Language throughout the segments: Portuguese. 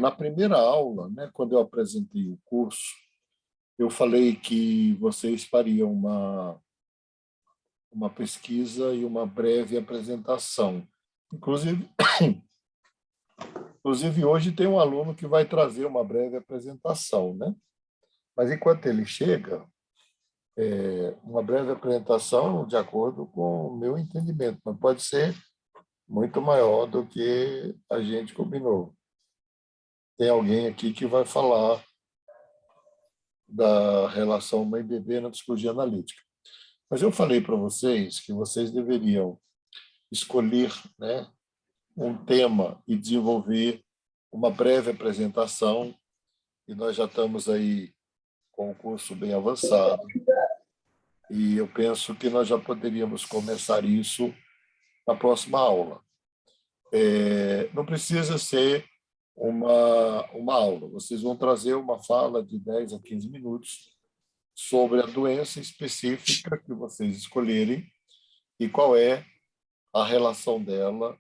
Na primeira aula, né, quando eu apresentei o curso, eu falei que vocês fariam uma pesquisa e uma breve apresentação. Inclusive, hoje tem um aluno que vai trazer uma breve apresentação, né? Mas, enquanto ele chega, uma breve apresentação de acordo com o meu entendimento, mas pode ser muito maior do que a gente combinou. Tem alguém aqui que vai falar da relação mãe-bebê na psicologia analítica. Mas eu falei para vocês que vocês deveriam escolher, né, um tema e desenvolver uma breve apresentação, e nós já estamos aí com o curso bem avançado, e eu penso que nós já poderíamos começar isso na próxima aula. Não precisa ser uma aula, vocês vão trazer uma fala de 10 a 15 minutos sobre a doença específica que vocês escolherem e qual é a relação dela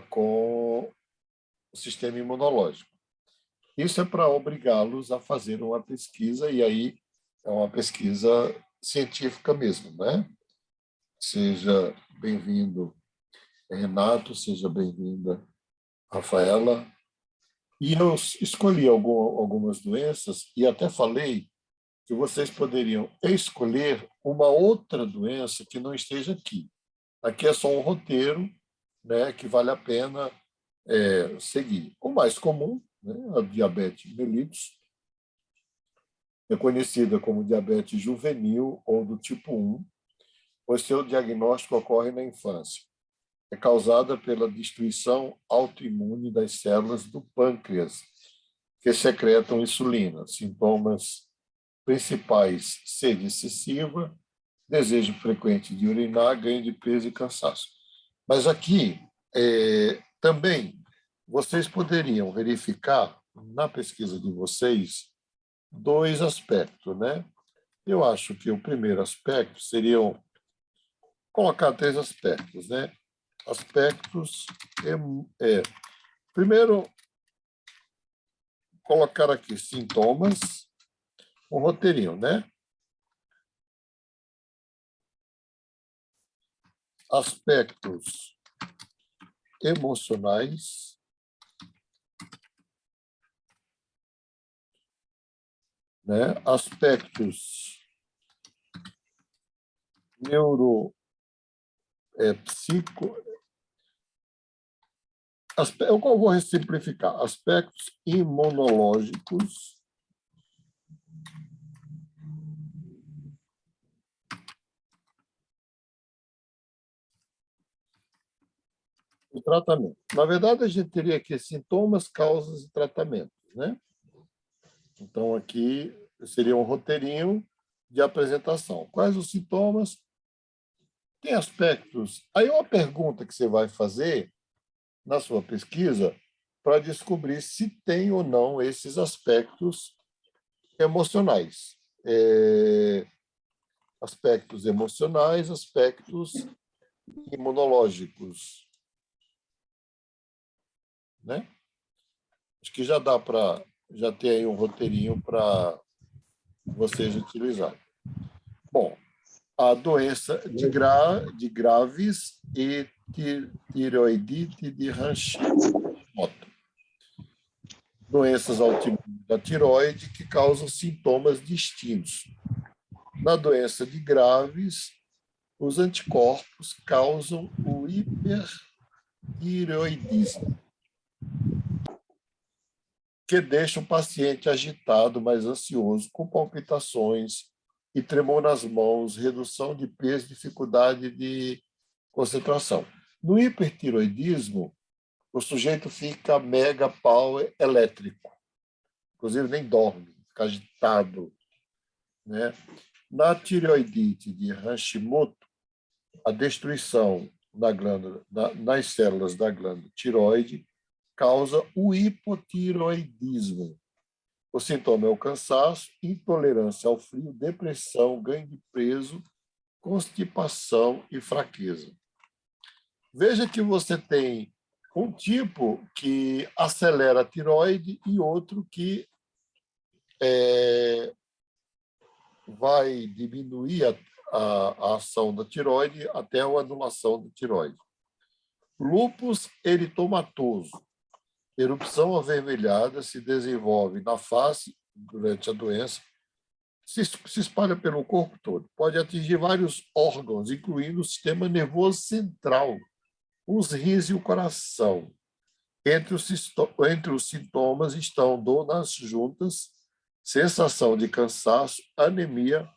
com o sistema imunológico. Isso é para obrigá-los a fazer uma pesquisa, e aí é uma pesquisa científica mesmo, né? Seja bem-vindo, Renato, seja bem-vinda, Rafaela. E eu escolhi algumas doenças e até falei que vocês poderiam escolher uma outra doença que não esteja aqui. Aqui é só um roteiro, né, que vale a pena seguir. O mais comum, né, a diabetes mellitus, é conhecida como diabetes juvenil ou do tipo 1, pois seu diagnóstico ocorre na infância. É causada pela destruição autoimune das células do pâncreas, que secretam insulina. Sintomas principais: sede excessiva, desejo frequente de urinar, ganho de peso e cansaço. Mas aqui, também, vocês poderiam verificar, na pesquisa de vocês, dois aspectos, né? Eu acho que o primeiro aspecto seriam colocar três aspectos, né? Aspectos, primeiro, colocar aqui sintomas, um roteirinho, né? Aspectos emocionais, né? Aspectos psico. Eu vou simplificar. Aspectos imunológicos, o tratamento. Na verdade, a gente teria aqui sintomas, causas e tratamentos, né? Então, aqui seria um roteirinho de apresentação. Quais os sintomas? Tem aspectos. Aí, uma pergunta que você vai fazer na sua pesquisa para descobrir se tem ou não esses aspectos emocionais. Aspectos emocionais, aspectos imunológicos, né? Acho que já dá para já ter aí um roteirinho para vocês utilizarem. Bom, a doença de Graves e tireoidite de Hashimoto. Doenças autoimunes da tireoide que causam sintomas distintos. Na doença de Graves, os anticorpos causam o hipertireoidismo, que deixa o paciente agitado, mais ansioso, com palpitações e tremor nas mãos, redução de peso, dificuldade de concentração. No hipertiroidismo, o sujeito fica mega power elétrico, inclusive nem dorme, fica agitado, né? Na tireoidite de Hashimoto, a destruição da glândula, nas células da glândula tireoide causa o hipotiroidismo. O sintoma é o cansaço, intolerância ao frio, depressão, ganho de peso, constipação e fraqueza. Veja que você tem Um tipo que acelera a tireoide e outro que vai diminuir a ação da tireoide até a anulação da tireoide. Lúpus eritomatoso. Erupção avermelhada se desenvolve na face durante a doença, se espalha pelo corpo todo. Pode atingir vários órgãos, incluindo o sistema nervoso central, os rins e o coração. Entre os sintomas estão dor nas juntas, sensação de cansaço, anemia,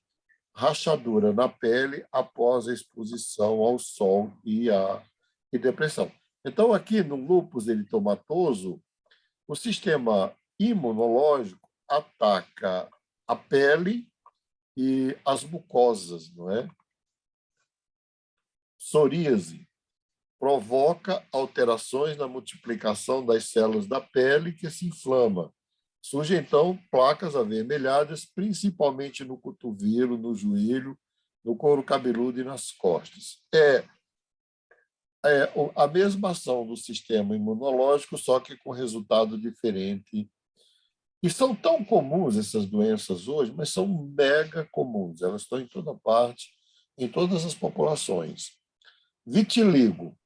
rachadura na pele após a exposição ao sol e depressão. Então, aqui no lúpus eritomatoso, o sistema imunológico ataca a pele e as mucosas, não é? Psoríase provoca alterações na multiplicação das células da pele que se inflama. Surgem, então, placas avermelhadas, principalmente no cotovelo, no joelho, no couro cabeludo e nas costas. É a mesma ação do sistema imunológico, só que com resultado diferente. E são tão comuns essas doenças hoje, mas são mega comuns. Elas estão em toda parte, em todas as populações. Vitiligo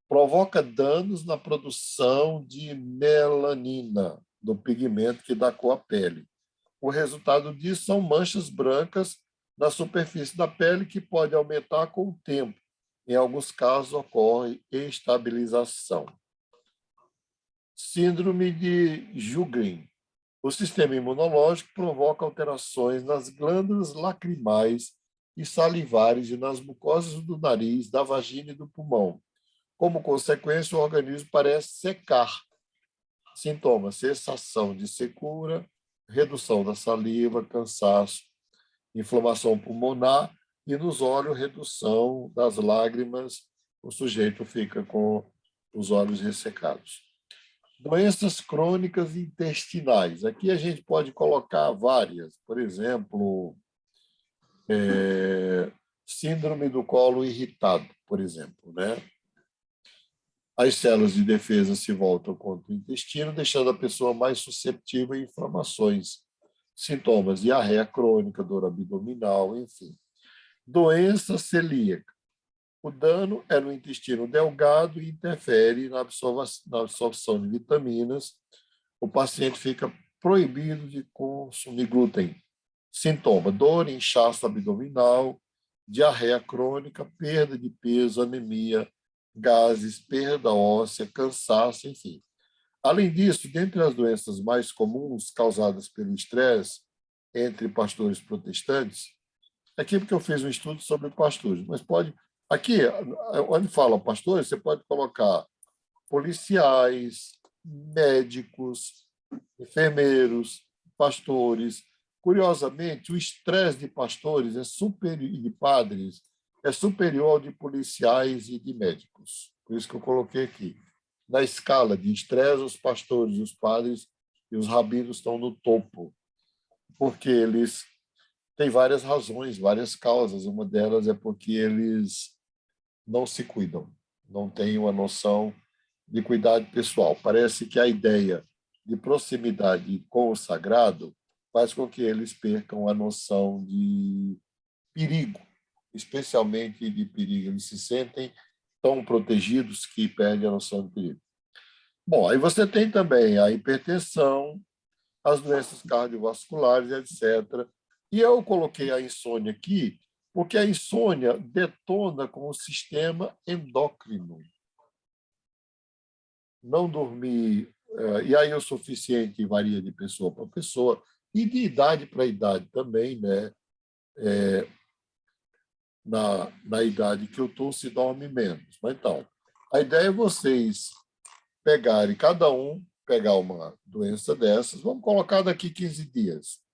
provoca danos na produção de melanina, do pigmento que dá cor à pele. O resultado disso são manchas brancas na superfície da pele que pode aumentar com o tempo. Em alguns casos, ocorre estabilização. Síndrome de Sjögren. O sistema imunológico provoca alterações nas glândulas lacrimais e salivares e nas mucosas do nariz, da vagina e do pulmão. Como consequência, o organismo parece secar. Sintomas: sensação de secura, redução da saliva, cansaço, inflamação pulmonar e nos olhos, redução das lágrimas. O sujeito fica com os olhos ressecados. Doenças crônicas intestinais. Aqui a gente pode colocar várias. Por exemplo, síndrome do colo irritado, por exemplo, né? As células de defesa se voltam contra o intestino, deixando a pessoa mais susceptível a inflamações, sintomas, diarreia crônica, dor abdominal, enfim. Doença celíaca. O dano é no intestino delgado e interfere na absorção de vitaminas. O paciente fica proibido de consumir glúten. Sintoma: dor, inchaço abdominal, diarreia crônica, perda de peso, anemia, gases, perda óssea, cansaço, enfim. Além disso, dentre as doenças mais comuns causadas pelo estresse entre pastores protestantes, aqui porque eu fiz um estudo sobre pastores, mas pode, aqui, onde fala pastores, você pode colocar policiais, médicos, enfermeiros, pastores. Curiosamente, o estresse de pastores e de padres é superior ao de policiais e de médicos. Por isso que eu coloquei aqui. Na escala de estresse, os pastores, os padres e os rabinos estão no topo, porque eles têm várias razões, várias causas. Uma delas é porque eles não se cuidam, não têm uma noção de cuidado pessoal. Parece que a ideia de proximidade com o sagrado faz com que eles percam a noção de perigo, especialmente de perigo. Eles se sentem tão protegidos que perdem a noção de perigo. Bom, aí você tem também a hipertensão, as doenças cardiovasculares, etc. E eu coloquei a insônia aqui, porque a insônia detona com o sistema endócrino. Não dormir, e aí o suficiente varia de pessoa para pessoa, e de idade para idade também, né? Na idade que eu estou, se dorme menos. Mas, então, a ideia é vocês pegarem, cada um pegar uma doença dessas, vamos colocar daqui 15 dias.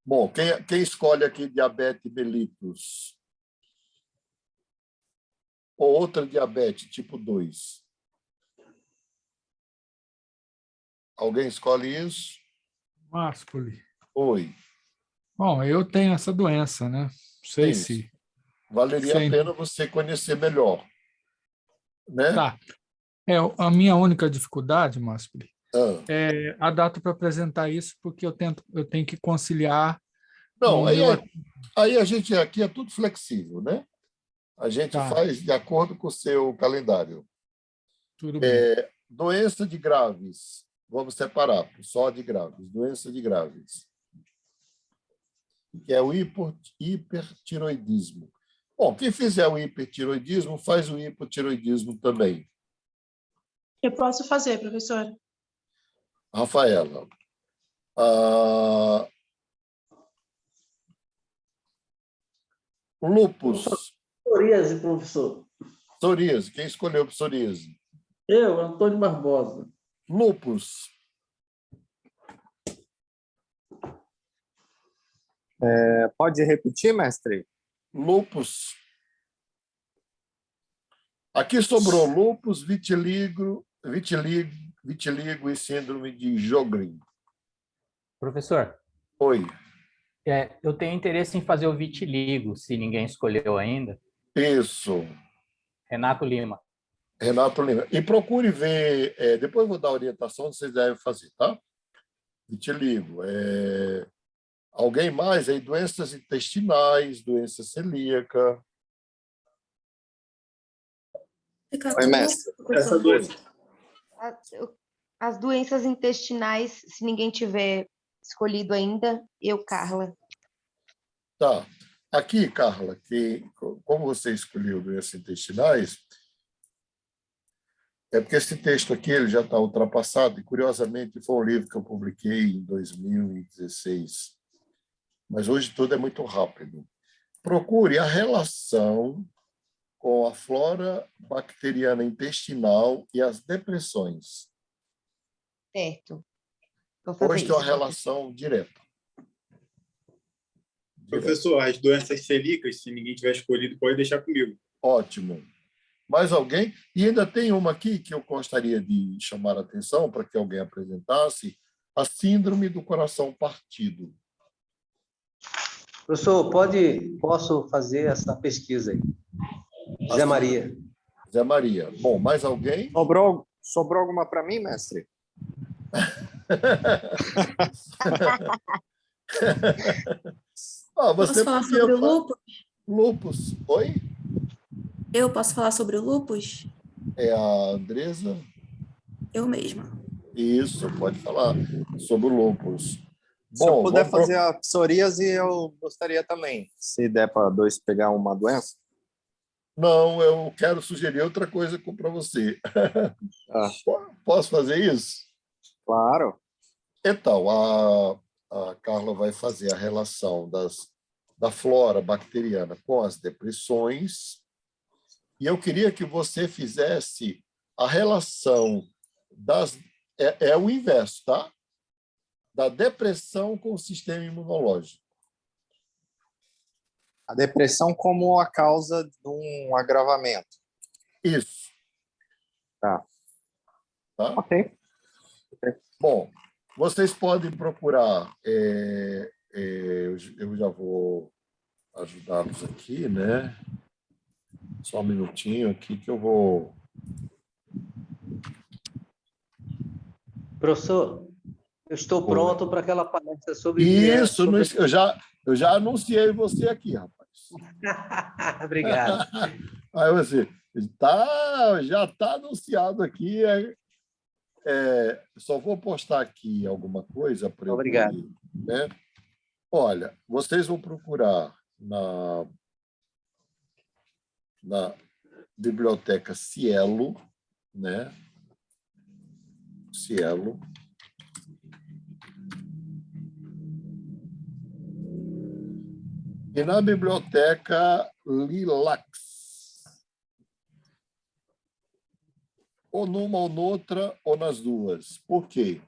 Bom, quem escolhe aqui diabetes mellitus? Ou outra diabetes, tipo 2? Alguém escolhe isso? Másculi. Oi. Bom, eu tenho essa doença, né? Não sei Isso. se Valeria a pena você conhecer melhor. né? Tá. A minha única dificuldade, Márcio, Ah. é a data para apresentar isso, porque eu tenho que conciliar o Não, meu. aí a gente aqui é tudo flexível, né? A gente Tá, faz de acordo com o seu calendário. tudo bem. Doença de graves, vamos separar, só de graves. Doença de graves, que é o hipertiroidismo. Bom, quem fizer o hipertiroidismo, faz o hipotiroidismo também. Eu posso fazer, professor. Rafaela, ah, lúpus, Psoríase, professor. psoríase, quem escolheu psoríase? Eu, Antônio Barbosa. Lúpus, Pode repetir, mestre? lúpus. Aqui sobrou lúpus, vitiligo e síndrome de Sjögren. Professor, Oi, eu tenho interesse em fazer o vitiligo, se ninguém escolheu ainda. isso, Renato Lima. Renato Lima. E procure ver, depois eu vou dar a orientação que vocês devem fazer, tá? Vitiligo. Alguém mais aí? Doenças intestinais, doença celíaca. Oi, mestre. Essa doença. As doenças intestinais, se ninguém tiver escolhido ainda, eu, Carla. Tá. Aqui, Carla, como você escolheu doenças intestinais, é porque esse texto aqui ele já está ultrapassado, e, curiosamente, foi um livro que eu publiquei em 2016. Mas hoje tudo é muito rápido. Procure a relação com a flora bacteriana intestinal e as depressões. Certo. Vou fazer Hoje tem uma isso. relação direta. Professor, as doenças celíacas, se ninguém tiver escolhido, pode deixar comigo. Ótimo. Mais alguém? E ainda tem uma aqui que eu gostaria de chamar a atenção para que alguém apresentasse, a síndrome do coração partido. Professor, posso fazer essa pesquisa aí? Zé Maria. Zé Maria. Bom, mais alguém? Sobrou alguma para mim, mestre? Você Posso falar podia sobre o lúpus? Lúpus. Oi? Eu posso falar sobre o lúpus? É a Andresa? Eu mesma. Isso, pode falar sobre o lúpus. Se eu puder vamos fazer a psoríase, eu gostaria também. Se der para dois pegar uma doença. Não, eu quero sugerir outra coisa para você. Ah, Posso fazer isso? claro. Então, a Carla vai fazer a relação da flora bacteriana com as depressões, e eu queria que você fizesse a relação é o inverso, tá? Da depressão com o sistema imunológico. A depressão como a causa de um agravamento. Isso. Tá. Tá? Ok. Bom, vocês podem procurar, eu já vou ajudá-los aqui, né? Só um minutinho aqui que eu vou... Professor, eu estou pronto para aquela palestra sobre... Isso, eu já anunciei você aqui, rapaz. Obrigado. Aí você, já está anunciado aqui, só vou postar aqui alguma coisa para eu Obrigado. poder, né? Olha, vocês vão procurar na biblioteca Cielo, né? Cielo. E na biblioteca Lilacs. Ou numa ou noutra, ou nas duas. Por quê?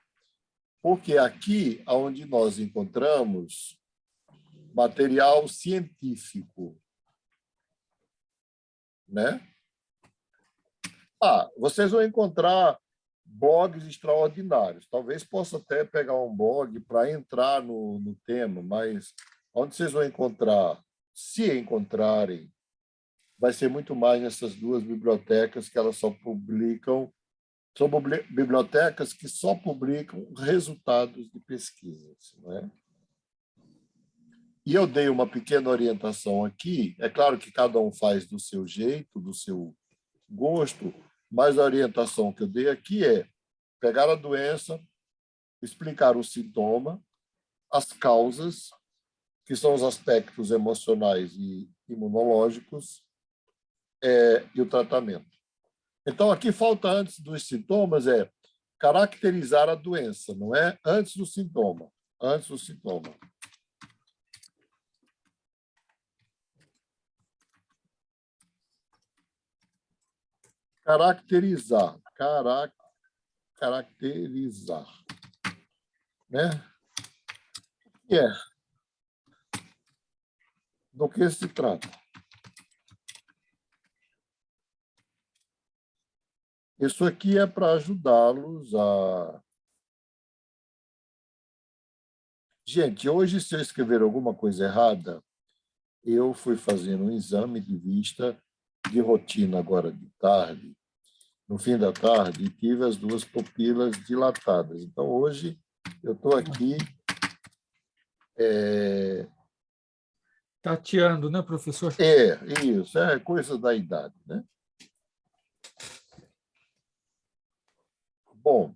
Porque aqui, onde nós encontramos material científico, né? Vocês vão encontrar blogs extraordinários. Talvez possa até pegar um blog para entrar no tema, mas onde vocês vão encontrar, se encontrarem, vai ser muito mais nessas duas bibliotecas que elas só publicam, são bibliotecas que só publicam resultados de pesquisas, não é? E eu dei uma pequena orientação aqui, é claro que cada um faz do seu jeito, do seu gosto, mas a orientação que eu dei aqui é pegar a doença, explicar o sintoma, as causas, que são os aspectos emocionais e imunológicos, e o tratamento. Então, aqui falta antes dos sintomas caracterizar a doença, não é antes do sintoma, antes do sintoma. Caracterizar, caracterizar, né? O que é? Do que se trata? Isso aqui é para ajudá-los a... Gente, hoje, se eu escrever alguma coisa errada, eu fui fazendo um exame de vista de rotina agora de tarde, no fim da tarde, e tive as duas pupilas dilatadas. Então, hoje, eu estou aqui... Tateando, né, professor? Isso, é coisa da idade, né? Bom,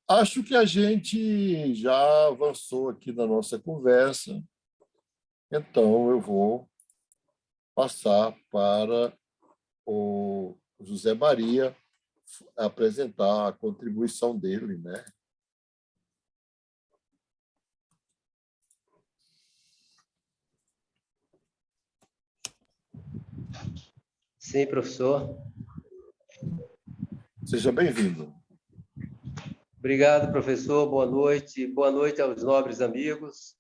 acho que a gente já avançou aqui na nossa conversa, então eu vou passar para o José Maria apresentar a contribuição dele, né? Sim, professor. Seja bem-vindo. Obrigado, professor. Boa noite. Boa noite aos nobres amigos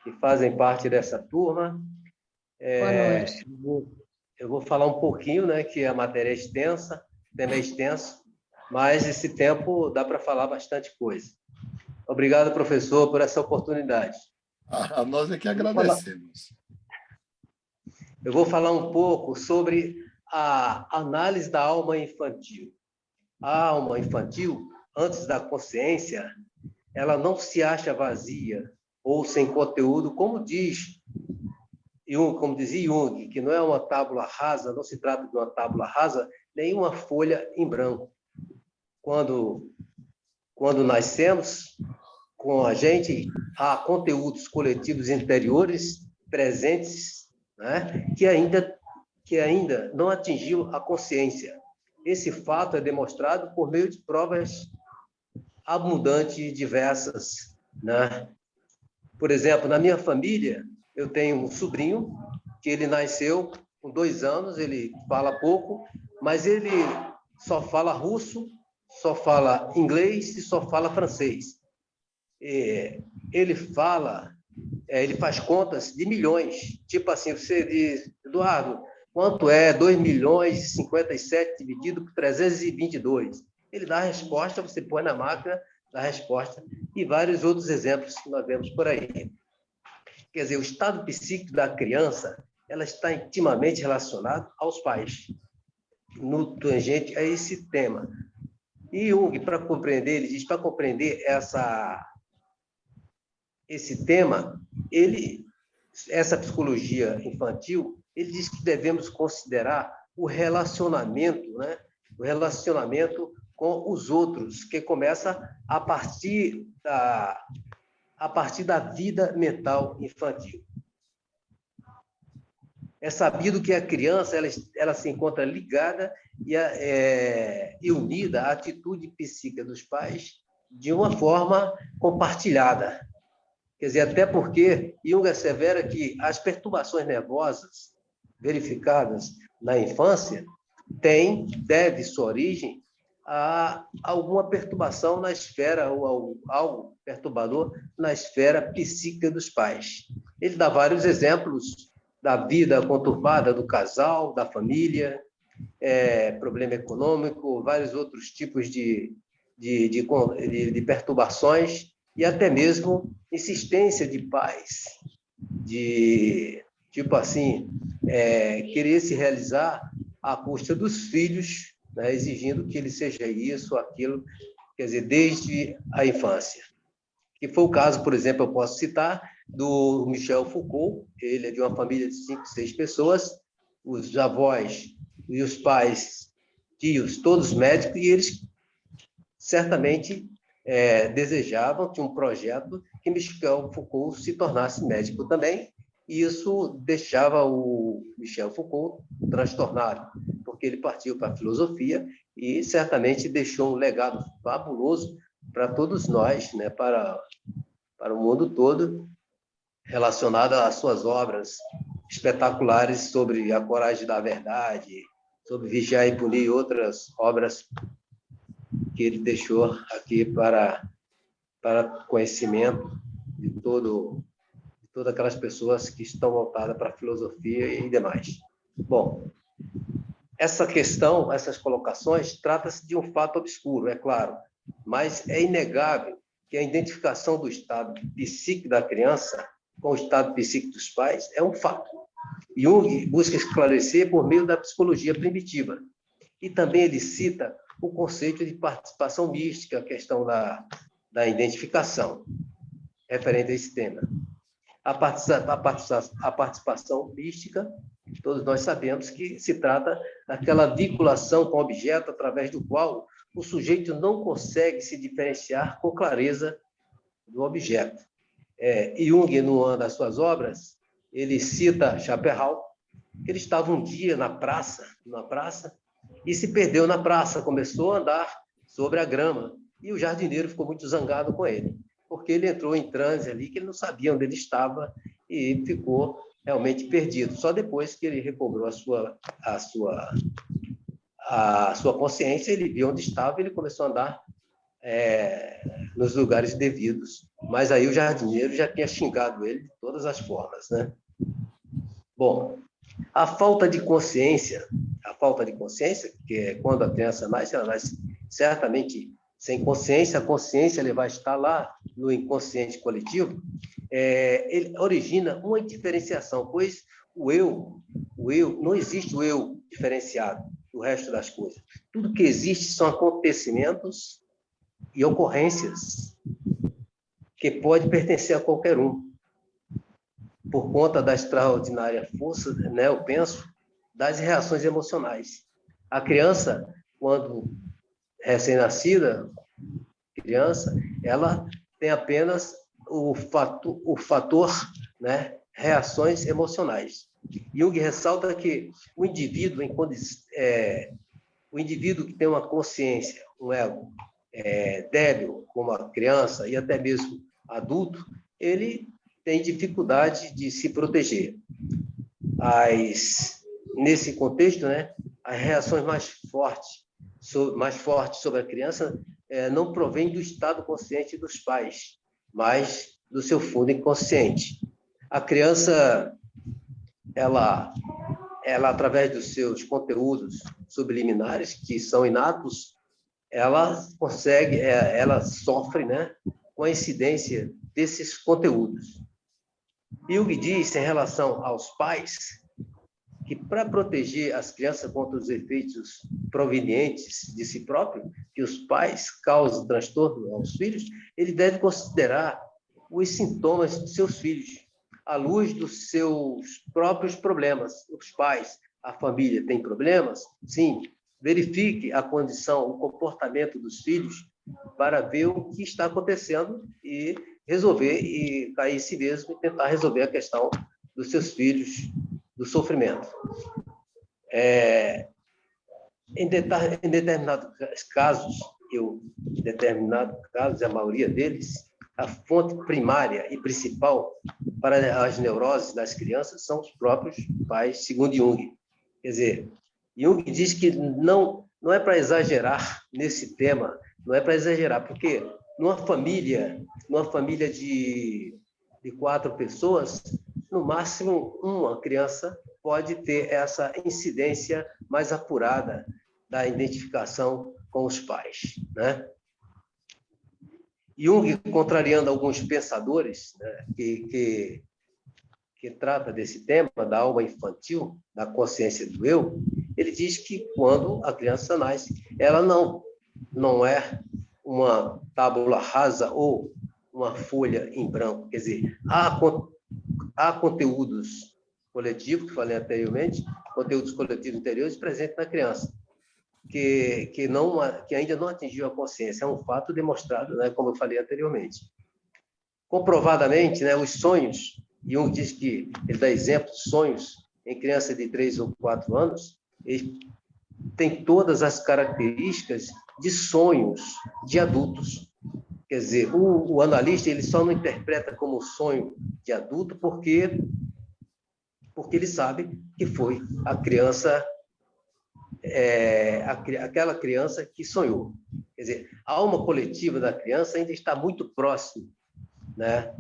que fazem parte dessa turma. Boa noite. Eu vou falar um pouquinho, né, que a matéria é extensa, o tema é extenso, mas esse tempo dá para falar bastante coisa. Obrigado, professor, por essa oportunidade. A nós é que agradecemos. Eu vou falar um pouco sobre a análise da alma infantil. A alma infantil, antes da consciência, ela não se acha vazia ou sem conteúdo, como dizia Jung, que não é uma tábula rasa, não se trata de uma tábula rasa, nem uma folha em branco. Quando nascemos, com a gente, há conteúdos coletivos interiores presentes, né, que ainda não atingiu a consciência. Esse fato é demonstrado por meio de provas abundantes e diversas, né? Por exemplo, na minha família, eu tenho um sobrinho que ele nasceu com 2 anos, ele fala pouco, mas ele só fala russo, só fala inglês e só fala francês. Ele faz contas de milhões. Tipo assim, você diz, Eduardo, quanto é 2.057 dividido por 322? Ele dá a resposta, você põe na máquina, dá a resposta, e vários outros exemplos que nós vemos por aí. Quer dizer, o estado psíquico da criança, ela está intimamente relacionada aos pais, no tangente a esse tema. E Jung, para compreender, ele diz, para compreender esse tema, essa psicologia infantil, ele diz que devemos considerar o relacionamento, né? O relacionamento com os outros, que começa a partir da vida mental infantil. É sabido que a criança ela se encontra ligada e unida à atitude psíquica dos pais de uma forma compartilhada. Quer dizer, até porque Jung assevera que as perturbações nervosas verificadas na infância deve sua origem a alguma perturbação na esfera, ou algo perturbador na esfera psíquica dos pais. Ele dá vários exemplos da vida conturbada do casal, da família, problema econômico, vários outros tipos de perturbações e até mesmo insistência de pais de tipo assim, querer se realizar à custa dos filhos, né, exigindo que ele seja isso, aquilo, quer dizer, desde a infância. Que foi o caso, por exemplo, eu posso citar, do Michel Foucault. Ele é de uma família de 5, 6 pessoas, os avós e os pais, tios, todos médicos, e eles certamente desejavam, tinha um projeto que Michel Foucault se tornasse médico também, e isso deixava o Michel Foucault transtornado, porque ele partiu para a filosofia e certamente deixou um legado fabuloso para todos nós, né, para o mundo todo, relacionado às suas obras espetaculares sobre a coragem da verdade, sobre vigiar e punir, outras obras que ele deixou aqui para conhecimento de todas aquelas pessoas que estão voltadas para a filosofia e demais. Bom, essa questão, essas colocações, trata-se de um fato obscuro, é claro, mas é inegável que a identificação do estado psíquico da criança com o estado psíquico dos pais é um fato. Jung busca esclarecer por meio da psicologia primitiva. E também ele cita o conceito de participação mística, a questão da identificação, referente a esse tema. A participação mística, todos nós sabemos que se trata daquela vinculação com o objeto através do qual o sujeito não consegue se diferenciar com clareza do objeto. Jung, numa das suas obras, ele cita Schopenhauer. Ele estava um dia na praça, e se perdeu na praça, começou a andar sobre a grama, e o jardineiro ficou muito zangado com ele, porque ele entrou em transe ali, que ele não sabia onde ele estava, e ficou realmente perdido. Só depois que ele recobrou a sua consciência, ele viu onde estava e ele começou a andar nos lugares devidos. Mas aí o jardineiro já tinha xingado ele de todas as formas, né? Bom, a falta de consciência, que é quando a criança nasce, ela nasce certamente sem consciência, a consciência ele vai estar lá no inconsciente coletivo, ele origina uma diferenciação, pois o eu, não existe o eu diferenciado do resto das coisas. Tudo que existe são acontecimentos e ocorrências que pode pertencer a qualquer um, por conta da extraordinária força, né, eu penso, das reações emocionais. A criança, quando recém-nascida, ela tem apenas o fator, né, reações emocionais. Jung ressalta que o indivíduo que tem uma consciência, um ego débil, como a criança e até mesmo adulto, ele tem dificuldade de se proteger. Nesse contexto, né, as reações mais fortes sobre a criança não provêm do estado consciente dos pais, mas do seu fundo inconsciente. A criança, ela através dos seus conteúdos subliminares, que são inatos, ela sofre, né, com a incidência desses conteúdos. Jung diz, em relação aos pais, que para proteger as crianças contra os efeitos provenientes de si próprio, que os pais causam transtorno aos filhos, ele deve considerar os sintomas de seus filhos, à luz dos seus próprios problemas. Os pais, a família tem problemas? Sim. Verifique a condição, o comportamento dos filhos para ver o que está acontecendo e resolver, e cair em si mesmo e tentar resolver a questão dos seus filhos, do sofrimento. Em determinados casos, a maioria deles, a fonte primária e principal para as neuroses das crianças são os próprios pais, segundo Jung. Quer dizer, Jung diz que não é para exagerar nesse tema, não é para exagerar, porque numa família de 4 pessoas, no máximo uma criança pode ter essa incidência mais apurada da identificação com os pais, né? Jung, contrariando alguns pensadores, né, que que trata desse tema, da alma infantil, da consciência do eu, ele diz que quando a criança nasce, ela não é uma tábula rasa ou uma folha em branco. Quer dizer, há conteúdos coletivos, que falei anteriormente, conteúdos coletivos interiores presentes na criança, que ainda não atingiu a consciência. É um fato demonstrado, né, como eu falei anteriormente. Comprovadamente, né, os sonhos, Jung diz que ele dá exemplo de sonhos em criança de 3 ou 4 anos, ele tem todas as características de sonhos de adultos. Quer dizer, o analista ele só não interpreta como sonho de adulto porque ele sabe que foi a criança, aquela criança que sonhou. Quer dizer, a alma coletiva da criança ainda está muito próximo, né?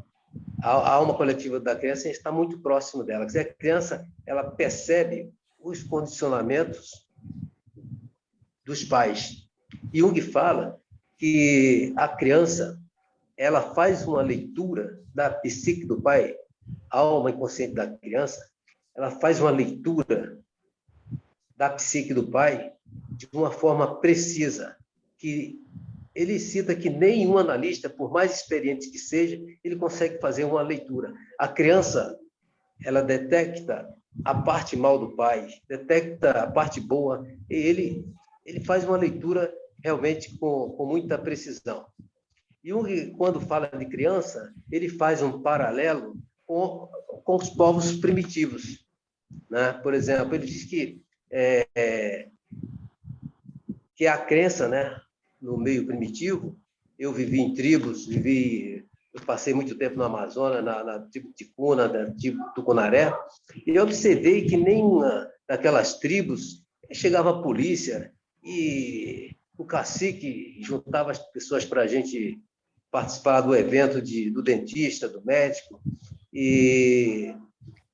A alma coletiva da criança está muito próximo dela. Quer dizer, a criança ela percebe os condicionamentos dos pais. Jung fala que a criança ela faz uma leitura da psique do pai, a alma inconsciente da criança, ela faz uma leitura da psique do pai de uma forma precisa, que ele cita que nenhum analista, por mais experiente que seja, ele consegue fazer uma leitura. A criança, ela detecta a parte mal do pai, detecta a parte boa, e ele faz uma leitura realmente com muita precisão. Jung, quando fala de criança, ele faz um paralelo com os povos primitivos, né? Por exemplo, ele diz que a crença, né, no meio primitivo, eu vivi em tribos, eu passei muito tempo no Amazonas, na tribo Ticuna, na tribo Tucunaré, e eu observei que nenhuma daquelas tribos chegava a polícia e o cacique juntava as pessoas para a gente participar do evento do dentista, do médico, e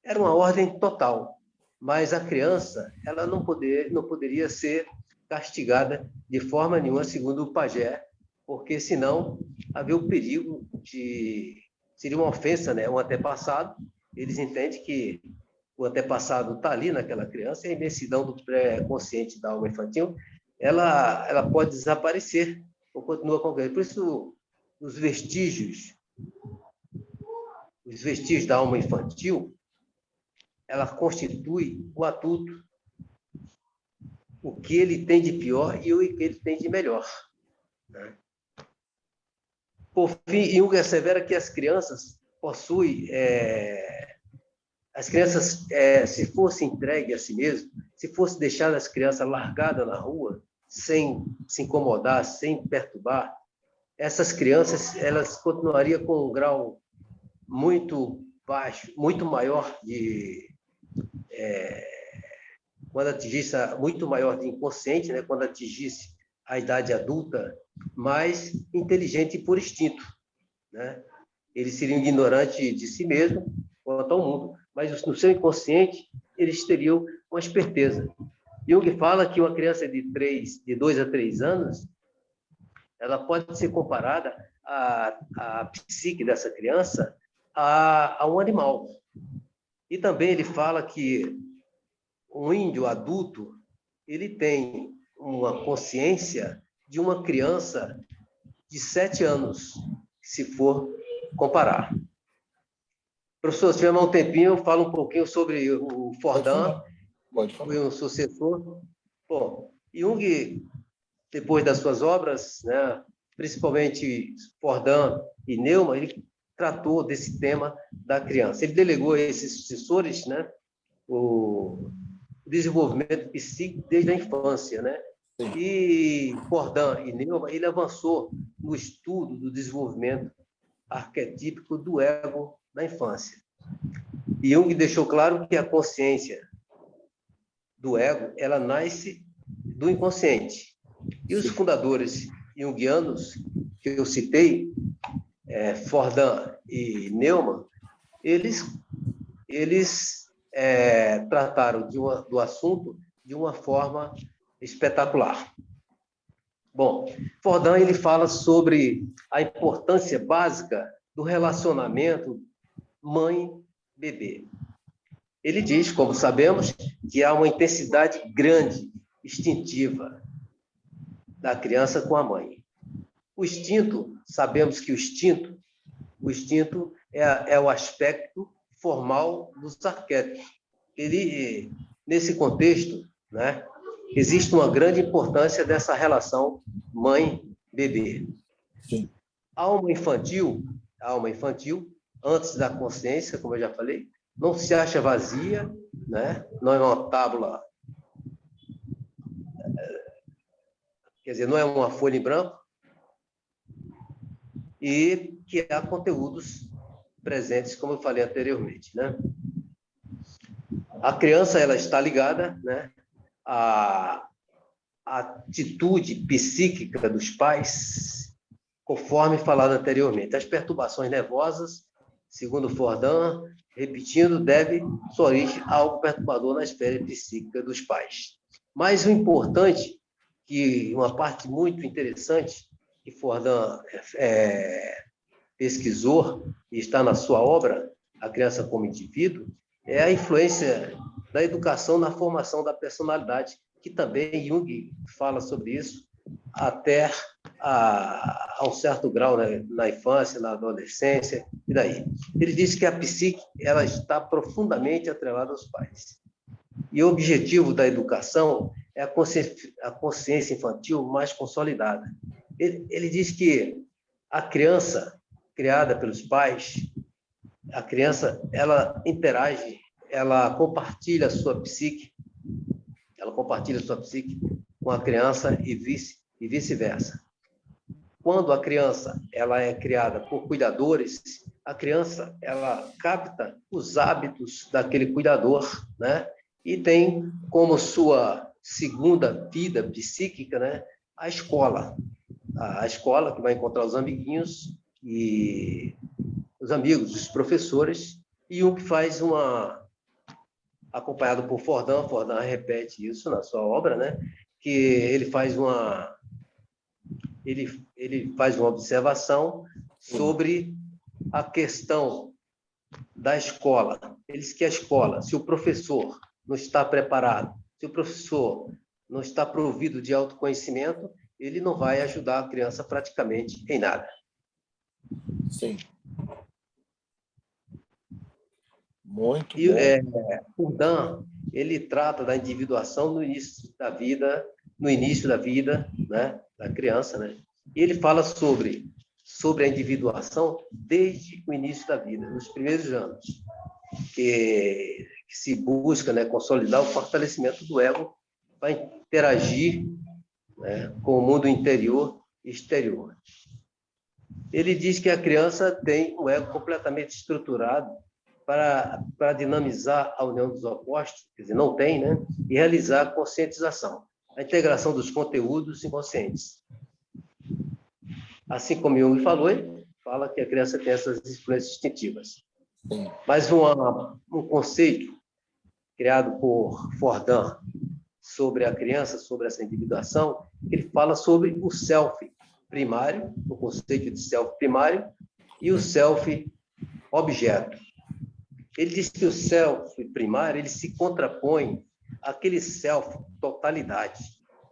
era uma ordem total. Mas a criança ela não poderia ser castigada de forma nenhuma, segundo o pajé, porque senão havia o perigo seria uma ofensa, né? Um antepassado. Eles entendem que o antepassado está ali naquela criança, e a imensidão do pré-consciente da alma infantil, ela pode desaparecer ou continua com ele. Por isso, os vestígios da alma infantil, ela constitui o adulto, o que ele tem de pior e o que ele tem de melhor, né? Por fim, Jung assevera que as crianças possuem... as crianças, se fosse entregue a si mesmo, se fosse deixar as crianças largadas na rua, sem se incomodar, sem perturbar, essas crianças elas continuariam com um grau muito baixo, muito maior quando atingisse muito maior de inconsciente, né? Quando atingisse a idade adulta, mais inteligente por instinto, né? Eles seriam ignorantes de si mesmo quanto ao mundo, mas no seu inconsciente eles teriam uma esperteza. Jung fala que uma criança de 2 a 3 anos, ela pode ser comparada a psique dessa criança a um animal. E também ele fala que um índio adulto, ele tem uma consciência de uma criança de 7 anos, se for comparar. Professor, se tiver mais um tempinho, eu falo um pouquinho sobre o Fordham, foi um sucessor. Bom, Jung, depois das suas obras, né, principalmente Fordham e Neumann, ele tratou desse tema da criança. Ele delegou a esses sucessores, né, o desenvolvimento psíquico desde a infância, né? E Fordham e Neumann, ele avançou no estudo do desenvolvimento arquetípico do ego na infância. E Jung deixou claro que a consciência do ego, ela nasce do inconsciente. E os fundadores junguianos que eu citei, Fordham e Neumann, eles trataram do assunto de uma forma espetacular. Bom, Fordham ele fala sobre a importância básica do relacionamento mãe bebê. Ele diz, como sabemos, que há uma intensidade grande, instintiva, da criança com a mãe. O instinto, sabemos que o instinto é o aspecto formal dos arquétipos. Ele, nesse contexto, né, existe uma grande importância dessa relação mãe-bebê. A alma infantil, antes da consciência, como eu já falei, não se acha vazia, né? Não é uma tábula, quer dizer, não é uma folha em branco, e que há conteúdos presentes, como eu falei anteriormente, né? A criança, ela está ligada, né, à atitude psíquica dos pais, conforme falado anteriormente. As perturbações nervosas, segundo Fordham, repetindo, deve sua origem a algo perturbador na esfera psíquica dos pais. Mas o importante, que uma parte muito interessante que Fordham pesquisou e está na sua obra, A Criança como Indivíduo, é a influência da educação na formação da personalidade, que também Jung fala sobre isso, até a um certo grau, né, na infância, na adolescência, e daí. Ele diz que a psique ela está profundamente atrelada aos pais. E o objetivo da educação é a consciência infantil mais consolidada. Ele diz que a criança criada pelos pais, a criança, ela interage, ela compartilha a sua psique com a criança e vice-versa. Quando a criança ela é criada por cuidadores, a criança ela capta os hábitos daquele cuidador, né? E tem como sua segunda vida psíquica, né, a escola. A escola que vai encontrar os amiguinhos e os amigos, os professores, e um que faz acompanhado por Fordham repete isso na sua obra, né, que ele faz uma observação sobre a questão da escola. Ele diz que a escola, se o professor não está preparado, se o professor não está provido de autoconhecimento, ele não vai ajudar a criança praticamente em nada. Sim. Muito e, bom. Fordham, ele trata da individuação no início da vida, né, da criança, né? E ele fala sobre a individuação desde o início da vida, nos primeiros anos, que se busca, né, consolidar o fortalecimento do ego para interagir, né, com o mundo interior e exterior. Ele diz que a criança tem o ego completamente estruturado para dinamizar a união dos opostos, quer dizer, não tem, né, e realizar a conscientização, a integração dos conteúdos inconscientes. Assim como Jung falou, ele fala que a criança tem essas influências instintivas. Mas um conceito criado por Fordham sobre a criança, sobre essa individuação, ele fala sobre o self primário, o conceito de self primário, e o self objeto. Ele diz que o self primário ele se contrapõe àquele self totalidade,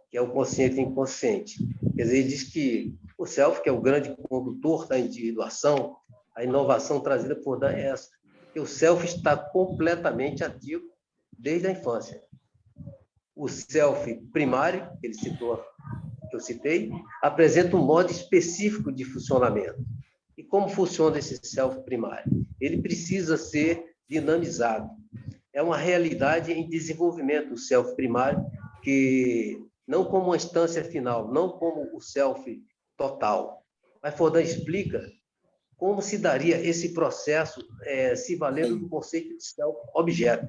que é o consciente e inconsciente. Quer dizer, ele diz que o self, que é o grande condutor da individuação, a inovação trazida por Dan é essa, que o self está completamente ativo desde a infância. O self primário, que ele citou, que eu citei, apresenta um modo específico de funcionamento. E como funciona esse self primário? Ele precisa ser dinamizado. É uma realidade em desenvolvimento, o self primário, que não como uma instância final, não como o self total. Mas Fordham explica como se daria esse processo se valendo do conceito de self-objeto.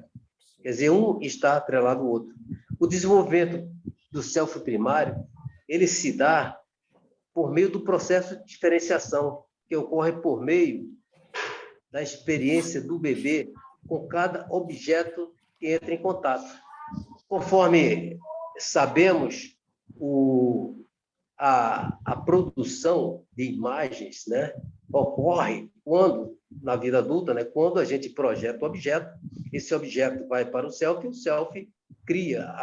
Quer dizer, um está atrelado ao outro. O desenvolvimento do self primário, ele se dá por meio do processo de diferenciação, que ocorre por meio da experiência do bebê com cada objeto que entra em contato. Conforme sabemos, a produção de imagens, né, ocorre quando, na vida adulta, né, quando a gente projeta o objeto, esse objeto vai para o self e o self cria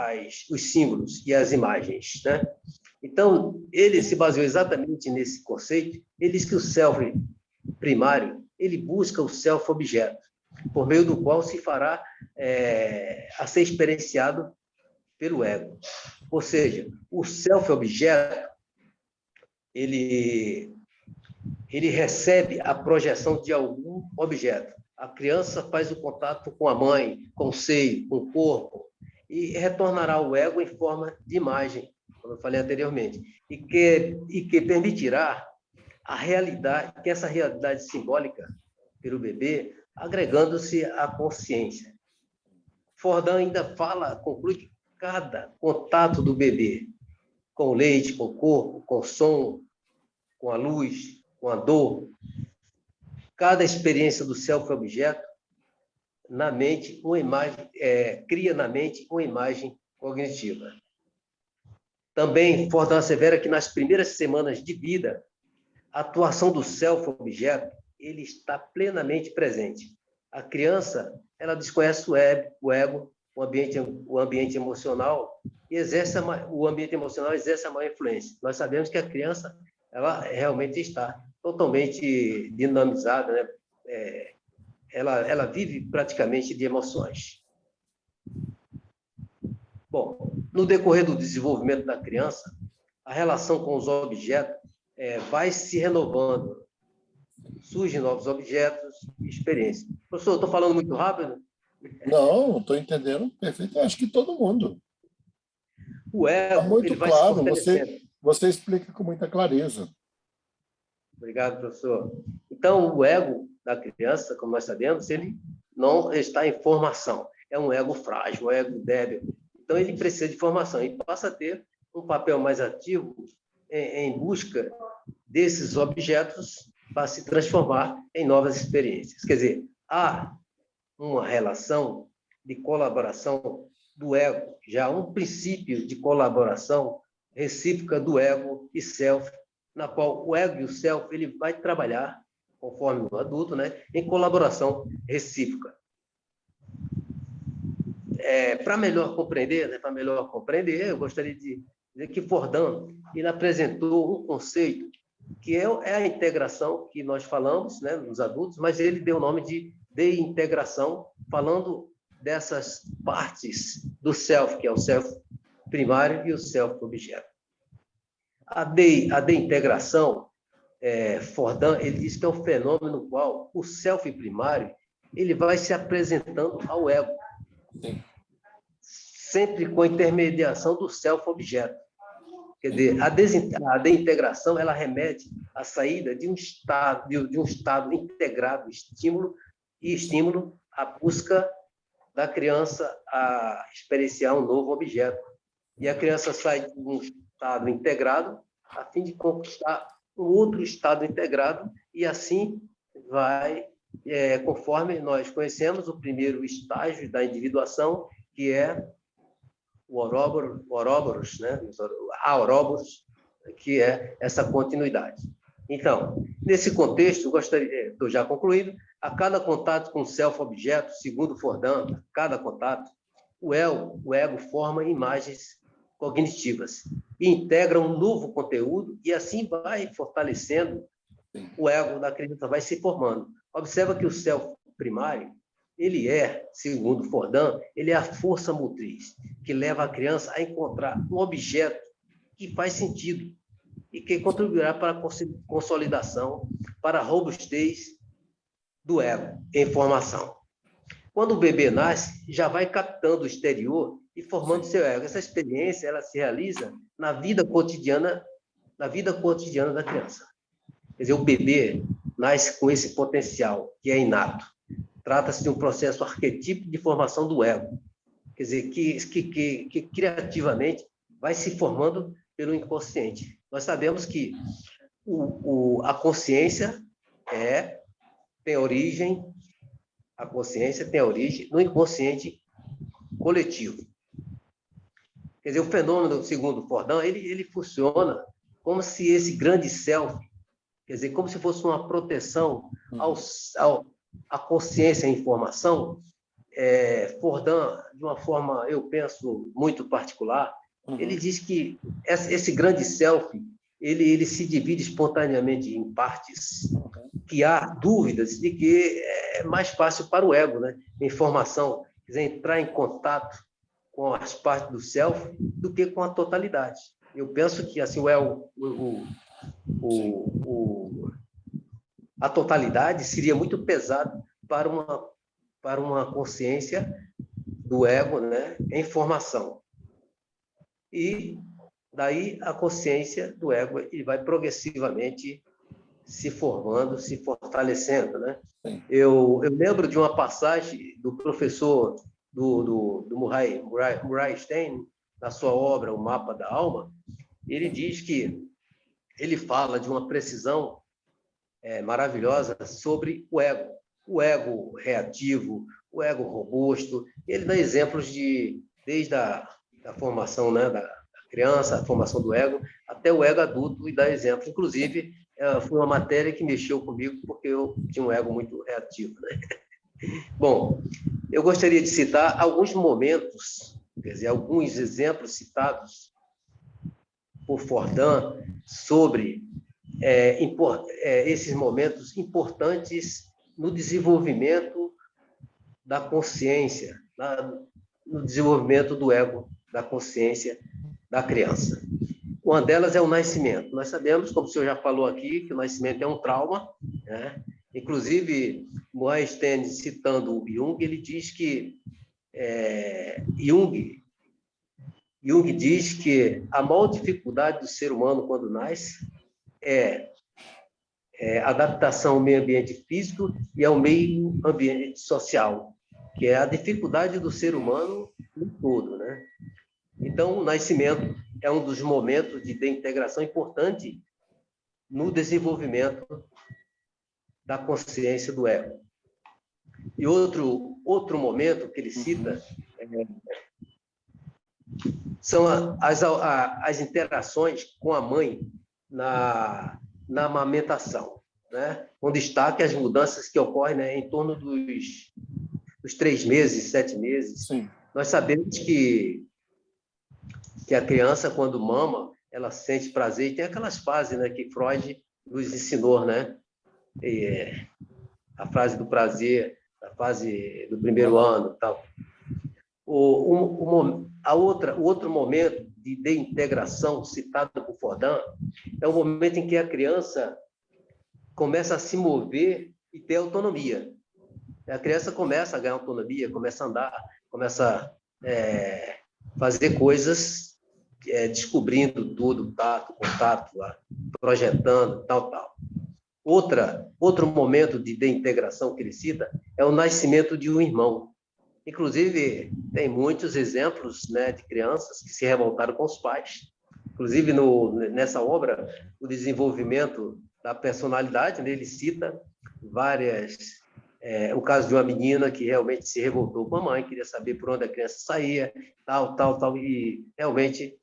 os símbolos e as imagens, né? Então, ele se baseou exatamente nesse conceito. Ele diz que o self primário, ele busca o self-objeto, por meio do qual se fará a ser experienciado pelo ego. Ou seja, o self-objeto, ele recebe a projeção de algum objeto. A criança faz o contato com a mãe, com o seio, com o corpo, e retornará ao ego em forma de imagem, como eu falei anteriormente, e que permitirá que essa realidade simbólica pelo bebê, agregando-se à consciência. Fordan ainda conclui que cada contato do bebê com o leite, com o corpo, com o som, com a luz, com a dor, cada experiência do self-objeto na mente uma imagem, cria na mente uma imagem cognitiva. Também Fordan assevera que nas primeiras semanas de vida, a atuação do self-objeto ele está plenamente presente. A criança ela desconhece o ego, o ambiente emocional, e o ambiente emocional exerce a maior influência. Nós sabemos que a criança ela realmente está totalmente dinamizada, né? Ela vive praticamente de emoções. Bom, no decorrer do desenvolvimento da criança, a relação com os objetos vai se renovando. Surgem novos objetos e experiências. Professor, estou falando muito rápido? Não, estou entendendo perfeito. Acho que todo mundo. O ego Está muito ele vai claro. se fortalecendo. Você explica com muita clareza. Obrigado, professor. Então, o ego da criança, como nós sabemos, ele não está em formação. É um ego frágil, um ego débil. Então, ele precisa de formação e passa a ter um papel mais ativo em busca desses objetos para se transformar em novas experiências. Quer dizer, há uma relação de colaboração do ego, já um princípio de colaboração recíproca do ego e self, na qual o ego e o self ele vai trabalhar, conforme o adulto, né, em colaboração recíproca. Para melhor compreender, eu gostaria de dizer que Fordan ele apresentou um conceito que é a integração que nós falamos, né, nos adultos, mas ele deu o nome de integração, falando dessas partes do self, que é o self primário e o self objeto. A de-integração, Fordan, ele diz que é um fenômeno no qual o self primário ele vai se apresentando ao ego, sempre com a intermediação do self objeto. Quer dizer, a de-integração ela remete à saída de um estado integrado, estímulo, à busca da criança a experienciar um novo objeto. E a criança sai de um estado integrado a fim de conquistar um outro estado integrado, e assim vai, conforme nós conhecemos o primeiro estágio da individuação, que é o Ouroboros, né? A Ouroboros, que é essa continuidade. Então, nesse contexto, estou já concluído, a cada contato com o self-objeto, segundo Fordan, a cada contato, o ego forma imagens cognitivas e integra um novo conteúdo e assim vai fortalecendo o ego da criança, vai se formando. Observa que o self primário, ele segundo Fordan, ele é a força motriz que leva a criança a encontrar um objeto que faz sentido e que contribuirá para a consolidação, para a robustez do ego em formação. Quando o bebê nasce, já vai captando o exterior e formando seu ego. Essa experiência ela se realiza na vida cotidiana da criança. Quer dizer, o bebê nasce com esse potencial que é inato. Trata-se de um processo arquetípico de formação do ego, quer dizer, que criativamente vai se formando pelo inconsciente. Nós sabemos que a consciência tem origem no inconsciente coletivo. Quer dizer, o fenômeno, segundo Fordan, ele funciona como se esse grande self quer dizer, como se fosse uma proteção à consciência e à informação. Fordham, de uma forma, eu penso, muito particular, ele diz que esse grande self, ele se divide espontaneamente em partes, que há dúvidas de que é mais fácil para o ego, né? Informação, quer dizer, entrar em contato com as partes do self do que com a totalidade. Eu penso que assim, a totalidade seria muito pesado para uma consciência do ego, né, em formação. E daí a consciência do ego ele vai progressivamente se formando, se fortalecendo, né? Eu lembro de uma passagem do professor do Murray Stein, na sua obra O Mapa da Alma. Ele diz que ele fala de uma precisão maravilhosa sobre o ego reativo, o ego robusto. Ele dá exemplos desde a formação, né, da criança, a formação do ego, até o ego adulto, e dá exemplos. Inclusive, foi uma matéria que mexeu comigo, porque eu tinha um ego muito reativo, né? Bom, eu gostaria de citar alguns momentos, quer dizer, alguns exemplos citados por Fordham sobre esses momentos importantes no desenvolvimento da consciência, no desenvolvimento do ego, da consciência da criança. Uma delas é o nascimento. Nós sabemos, como o senhor já falou aqui, que o nascimento é um trauma, né? Inclusive, Murray Stein, citando o Jung, ele diz que Jung diz que a maior dificuldade do ser humano quando nasce é adaptação ao meio ambiente físico e ao meio ambiente social, que é a dificuldade do ser humano em todo, né? Então, o nascimento é um dos momentos de integração importante no desenvolvimento da consciência do ego. E outro momento que ele cita são as interações com a mãe na amamentação, né? Com destaque as mudanças que ocorrem, né, em torno dos 3 meses, 7 meses. Sim. Nós sabemos que a criança, quando mama, ela sente prazer, e tem aquelas fases, né, que Freud nos ensinou, né? A fase do prazer, a fase do primeiro ano, tal. O outro momento de integração citado por Fordham é o momento em que a criança começa a se mover e ter autonomia. A criança começa a ganhar autonomia, começa a andar, começa a fazer coisas, descobrindo tudo, tato, contato, projetando, tal. Outro momento de integração que ele cita é o nascimento de um irmão. Inclusive, tem muitos exemplos, né, de crianças que se revoltaram com os pais. Inclusive, nessa obra, o desenvolvimento da personalidade, né, ele cita o caso de uma menina que realmente se revoltou com a mãe, queria saber por onde a criança saía, tal, e realmente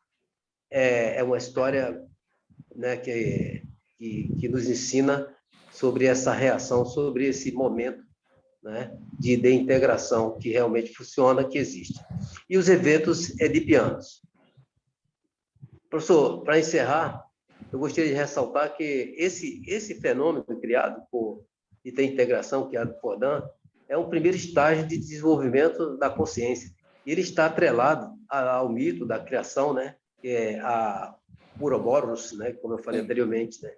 é uma história, né, que nos ensina sobre essa reação, sobre esse momento, né, de integração que realmente funciona, que existe. E os eventos edipianos. Professor, para encerrar, eu gostaria de ressaltar que esse fenômeno criado de integração, criado por Fordham, é um primeiro estágio de desenvolvimento da consciência. Ele está atrelado ao mito da criação, né, que é a Ouroboros, né, como eu falei anteriormente, né?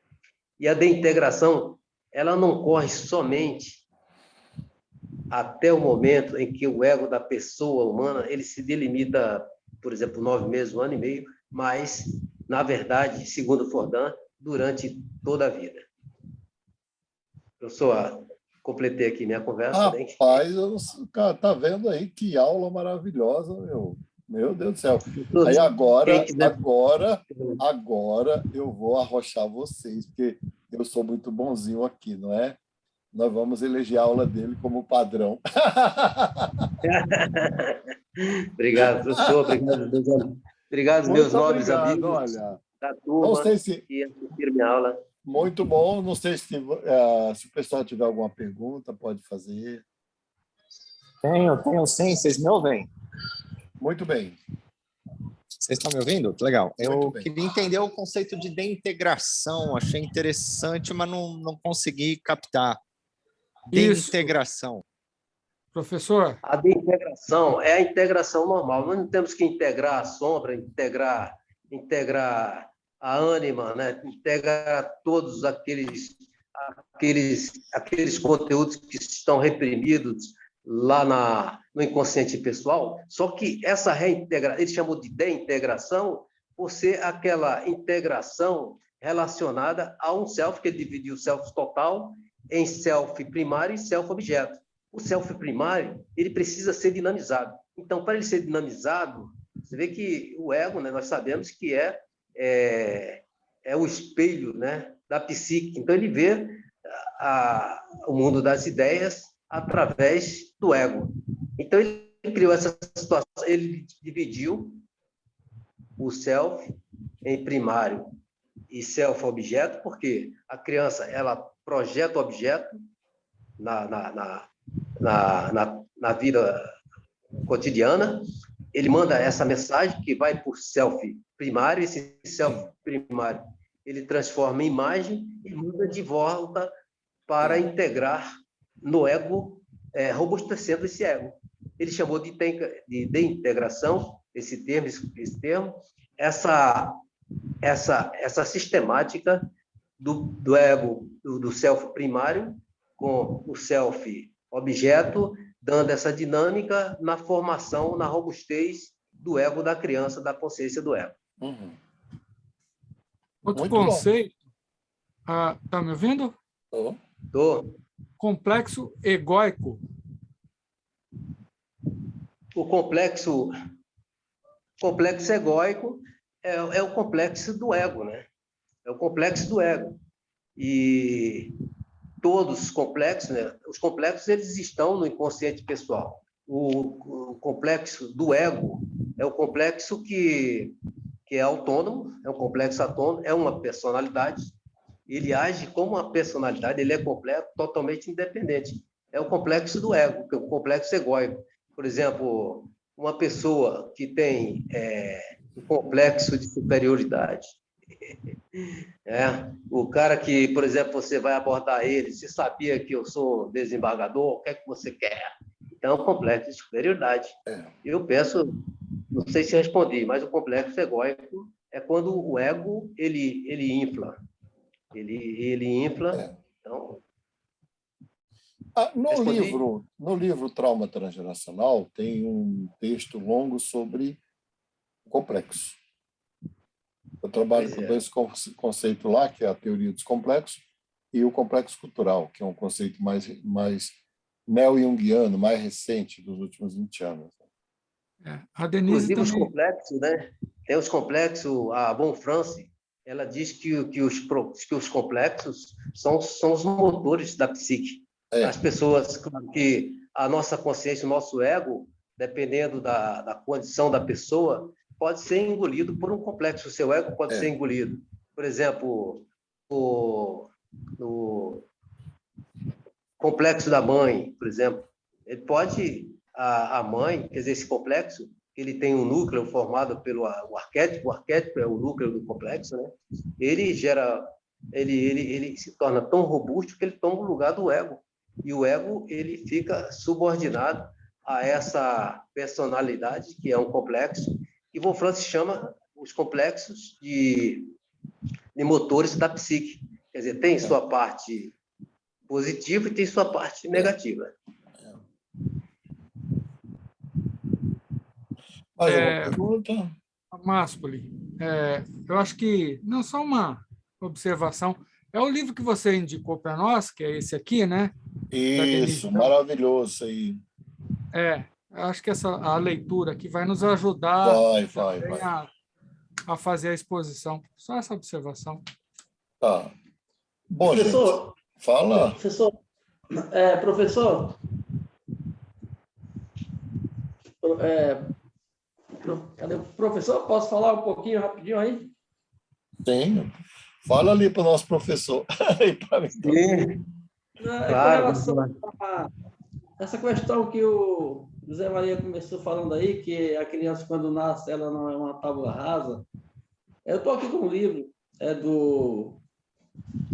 E a integração, ela não ocorre somente até o momento em que o ego da pessoa humana ele se delimita, por exemplo, 9 meses, 1 ano e meio, mas, na verdade, segundo Fordham, durante toda a vida. Professor, completei aqui minha conversa. Rapaz, cara, tá vendo aí que aula maravilhosa, meu Deus do céu. Aí agora eu vou arrochar vocês, porque eu sou muito bonzinho aqui, não é? Nós vamos eleger a aula dele como padrão. Obrigado, professor. Obrigado, meus nobres amigos. Olha, da turma não sei se... que assistiram minha aula. Muito bom. Não sei se o pessoal tiver alguma pergunta, pode fazer. Tenho sim. Vocês me ouvem? Muito bem. Vocês estão me ouvindo? Legal. Eu Muito bem. queria entender o conceito de deintegração. Achei interessante, mas não consegui captar. Isso. Deintegração. Professor, A deintegração é a integração normal. Nós não temos que integrar a sombra, integrar a ânima, né? Integrar todos aqueles conteúdos que estão reprimidos lá no inconsciente pessoal. Só que essa reintegração, ele chamou de deintegração por ser aquela integração relacionada a um self, que ele dividiu o self total em self primário e self objeto. O self primário, ele precisa ser dinamizado. Então, para ele ser dinamizado, você vê que o ego, né, nós sabemos que é o espelho, né, da psique. Então, ele vê o mundo das ideias através do ego. Então, ele criou essa situação, ele dividiu o self em primário e self-objeto, porque a criança, ela projeta o objeto na vida cotidiana, ele manda essa mensagem que vai por self primário, esse self primário ele transforma em imagem e muda de volta para integrar no ego, robustecendo esse ego. Ele chamou de deintegração, esse termo, essa sistemática do ego, do self primário com o self objeto, dando essa dinâmica na formação, na robustez do ego da criança, da consciência do ego. Uhum. outro Muito bom. conceito. Tá me ouvindo? Tô. Complexo egóico. O complexo egóico é o complexo do ego, né? É o complexo do ego. E todos os complexos, né? Os complexos eles estão no inconsciente pessoal. O complexo do ego é o complexo que é autônomo, é um complexo autônomo, é uma personalidade. Ele age como uma personalidade, ele é completo, totalmente independente. É o complexo do ego, que é o complexo egóico. Por exemplo, uma pessoa que tem um complexo de superioridade. O cara que, por exemplo, você vai abordar ele, você sabia que eu sou desembargador, o que é que você quer? Então, é um complexo de superioridade. Eu penso, não sei se respondi, mas o complexo egóico é quando o ego ele infla. Ele infla. Então, no livro Trauma Transgeracional tem um texto longo sobre o complexo. Eu trabalho com dois conceitos lá, que é a teoria dos complexos e o complexo cultural, que é um conceito mais neo-junguiano, mais recente dos últimos 20 anos. A Denise inclusive também... os complexos, né? Tem os complexos, a Von France, ela diz que os complexos são os motores da psique. As pessoas, claro que a nossa consciência, o nosso ego, dependendo da condição da pessoa, pode ser engolido por um complexo. O seu ego pode ser engolido. Por exemplo, o complexo da mãe, por exemplo. Ele pode, a mãe, quer dizer, esse complexo, ele tem um núcleo formado pelo arquétipo. O arquétipo é o núcleo do complexo, né? Ele se torna tão robusto que ele toma o lugar do ego. E o ego, ele fica subordinado a essa personalidade, que é um complexo, que Von Franz chama os complexos de motores da psique. Quer dizer, tem sua parte positiva e tem sua parte negativa. Mais uma pergunta? Máspoli, eu acho que não só uma observação. É o livro que você indicou para nós, que é esse aqui, né? Isso, maravilhoso aí. Eu acho que a leitura aqui vai nos ajudar a fazer a exposição. Só essa observação. Tá. Bom, professor, gente, fala. Professor, cadê o professor? Posso falar um pouquinho rapidinho aí? Sim, Fala ali para o nosso professor. E para mim também. Com Claro, relação a essa questão que o José Maria começou falando aí, que a criança, quando nasce, ela não é uma tábua rasa. Eu estou aqui com um livro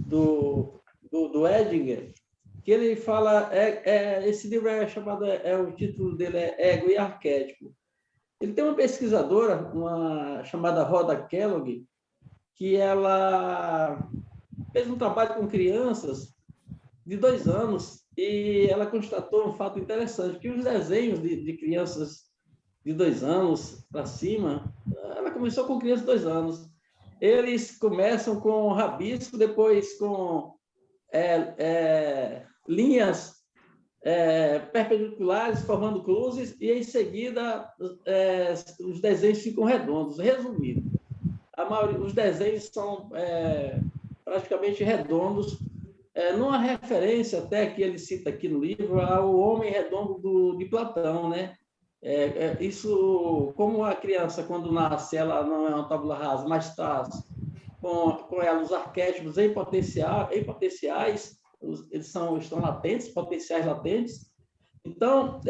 do Edinger, que ele fala, esse livro é chamado, o título dele é Ego e Arquétipo. Ele tem uma pesquisadora, chamada Rhoda Kellogg, que ela fez um trabalho com crianças de 2 anos e ela constatou um fato interessante, que os desenhos de crianças de 2 anos para cima, ela começou com crianças de 2 anos. Eles começam com rabisco, depois com linhas perpendiculares, formando cruzes, e em seguida os desenhos ficam redondos. Resumindo, os desenhos são praticamente redondos, numa referência até que ele cita aqui no livro ao Homem Redondo de Platão, né? Isso, como a criança, quando nasce, ela não é uma tábua rasa, mas está com ela os arquétipos em potenciais, eles estão latentes, potenciais latentes. Então,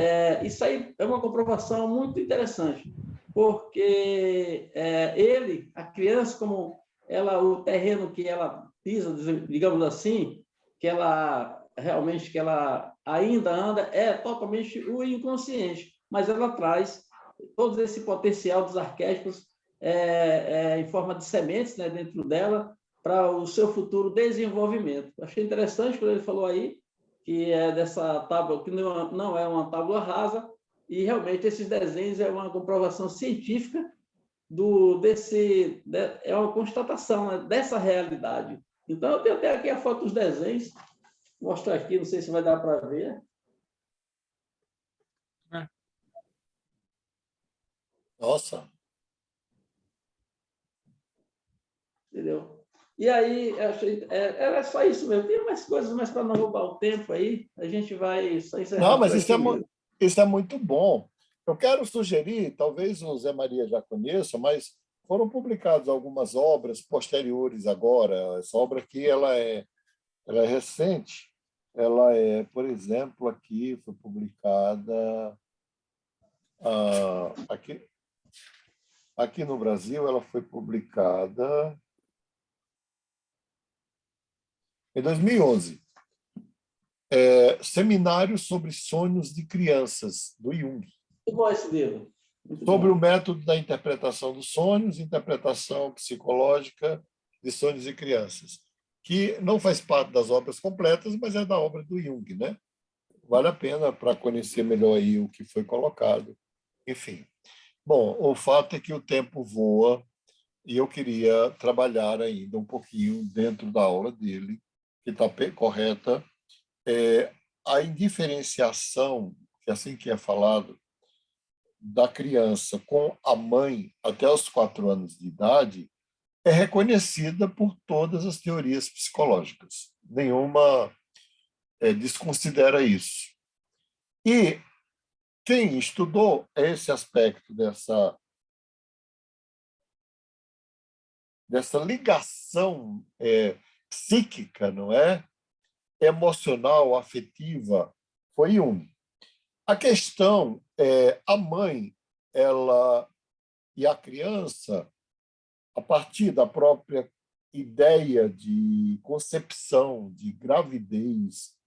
isso aí é uma comprovação muito interessante, porque a criança, como o terreno que ela pisa, digamos assim, que ela ainda anda, é totalmente o inconsciente, mas ela traz todo esse potencial dos arquétipos em forma de sementes, né, dentro dela, para o seu futuro desenvolvimento. Achei interessante quando ele falou aí que é dessa tábua, que não é uma tábua rasa, e realmente esses desenhos é uma comprovação científica é uma constatação, né, dessa realidade. Então, eu tenho até aqui a foto dos desenhos, vou mostrar aqui, não sei se vai dar para ver. Nossa! Entendeu? E aí, eu achei, era só isso mesmo. Tem mais coisas, mas para não roubar o tempo aí, a gente vai só encerrar. Não, mas isso é muito bom. Eu quero sugerir, talvez o Zé Maria já conheça, mas foram publicadas algumas obras posteriores agora. Essa obra aqui ela é recente. Ela por exemplo, aqui foi publicada aqui no Brasil, ela foi publicada em 2011. Seminário sobre sonhos de crianças, do Jung. Muito bom esse livro. Sobre o método da interpretação dos sonhos, interpretação psicológica de sonhos de crianças, que não faz parte das obras completas, mas é da obra do Jung, né? Vale a pena para conhecer melhor aí o que foi colocado. Enfim. Bom, o fato é que o tempo voa e eu queria trabalhar ainda um pouquinho dentro da aula dele, que está correta, a indiferenciação, que assim que é falado, da criança com a mãe até os 4 anos de idade é reconhecida por todas as teorias psicológicas. Nenhuma desconsidera isso. E quem estudou esse aspecto dessa ligação psíquica, não é? Emocional, afetiva, foi Jung. A questão é a mãe, ela e a criança, a partir da própria ideia de concepção, de gravidez,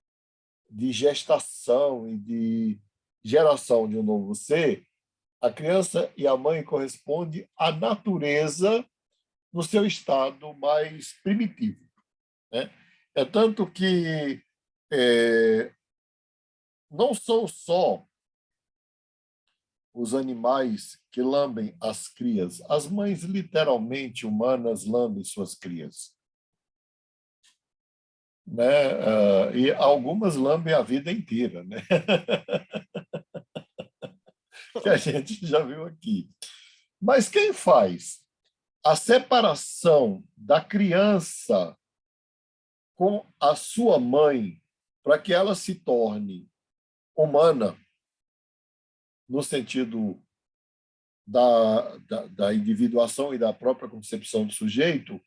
de gestação e de geração de um novo ser, a criança e a mãe correspondem à natureza no seu estado mais primitivo, né? É tanto que não são só os animais que lambem as crias, as mães literalmente humanas lambem suas crias, né? E algumas lambem a vida inteira, né? Que a gente já viu aqui. Mas quem faz a separação da criança com a sua mãe para que ela se torne humana, no sentido da individuação e da própria concepção do sujeito,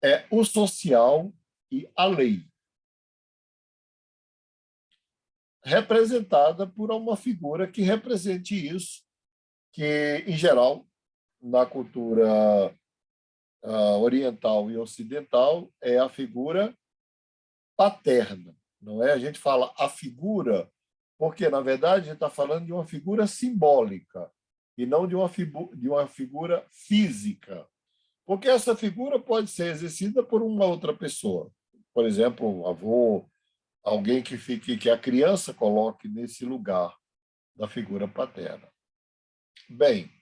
é o social e a lei, representada por uma figura que represente isso, que, em geral, na cultura oriental e ocidental, é a figura paterna, não é? A gente fala a figura, porque, na verdade, a gente está falando de uma figura simbólica e não de uma figura física, porque essa figura pode ser exercida por uma outra pessoa, por exemplo, um avô, alguém que a criança coloque nesse lugar da figura paterna. Bem,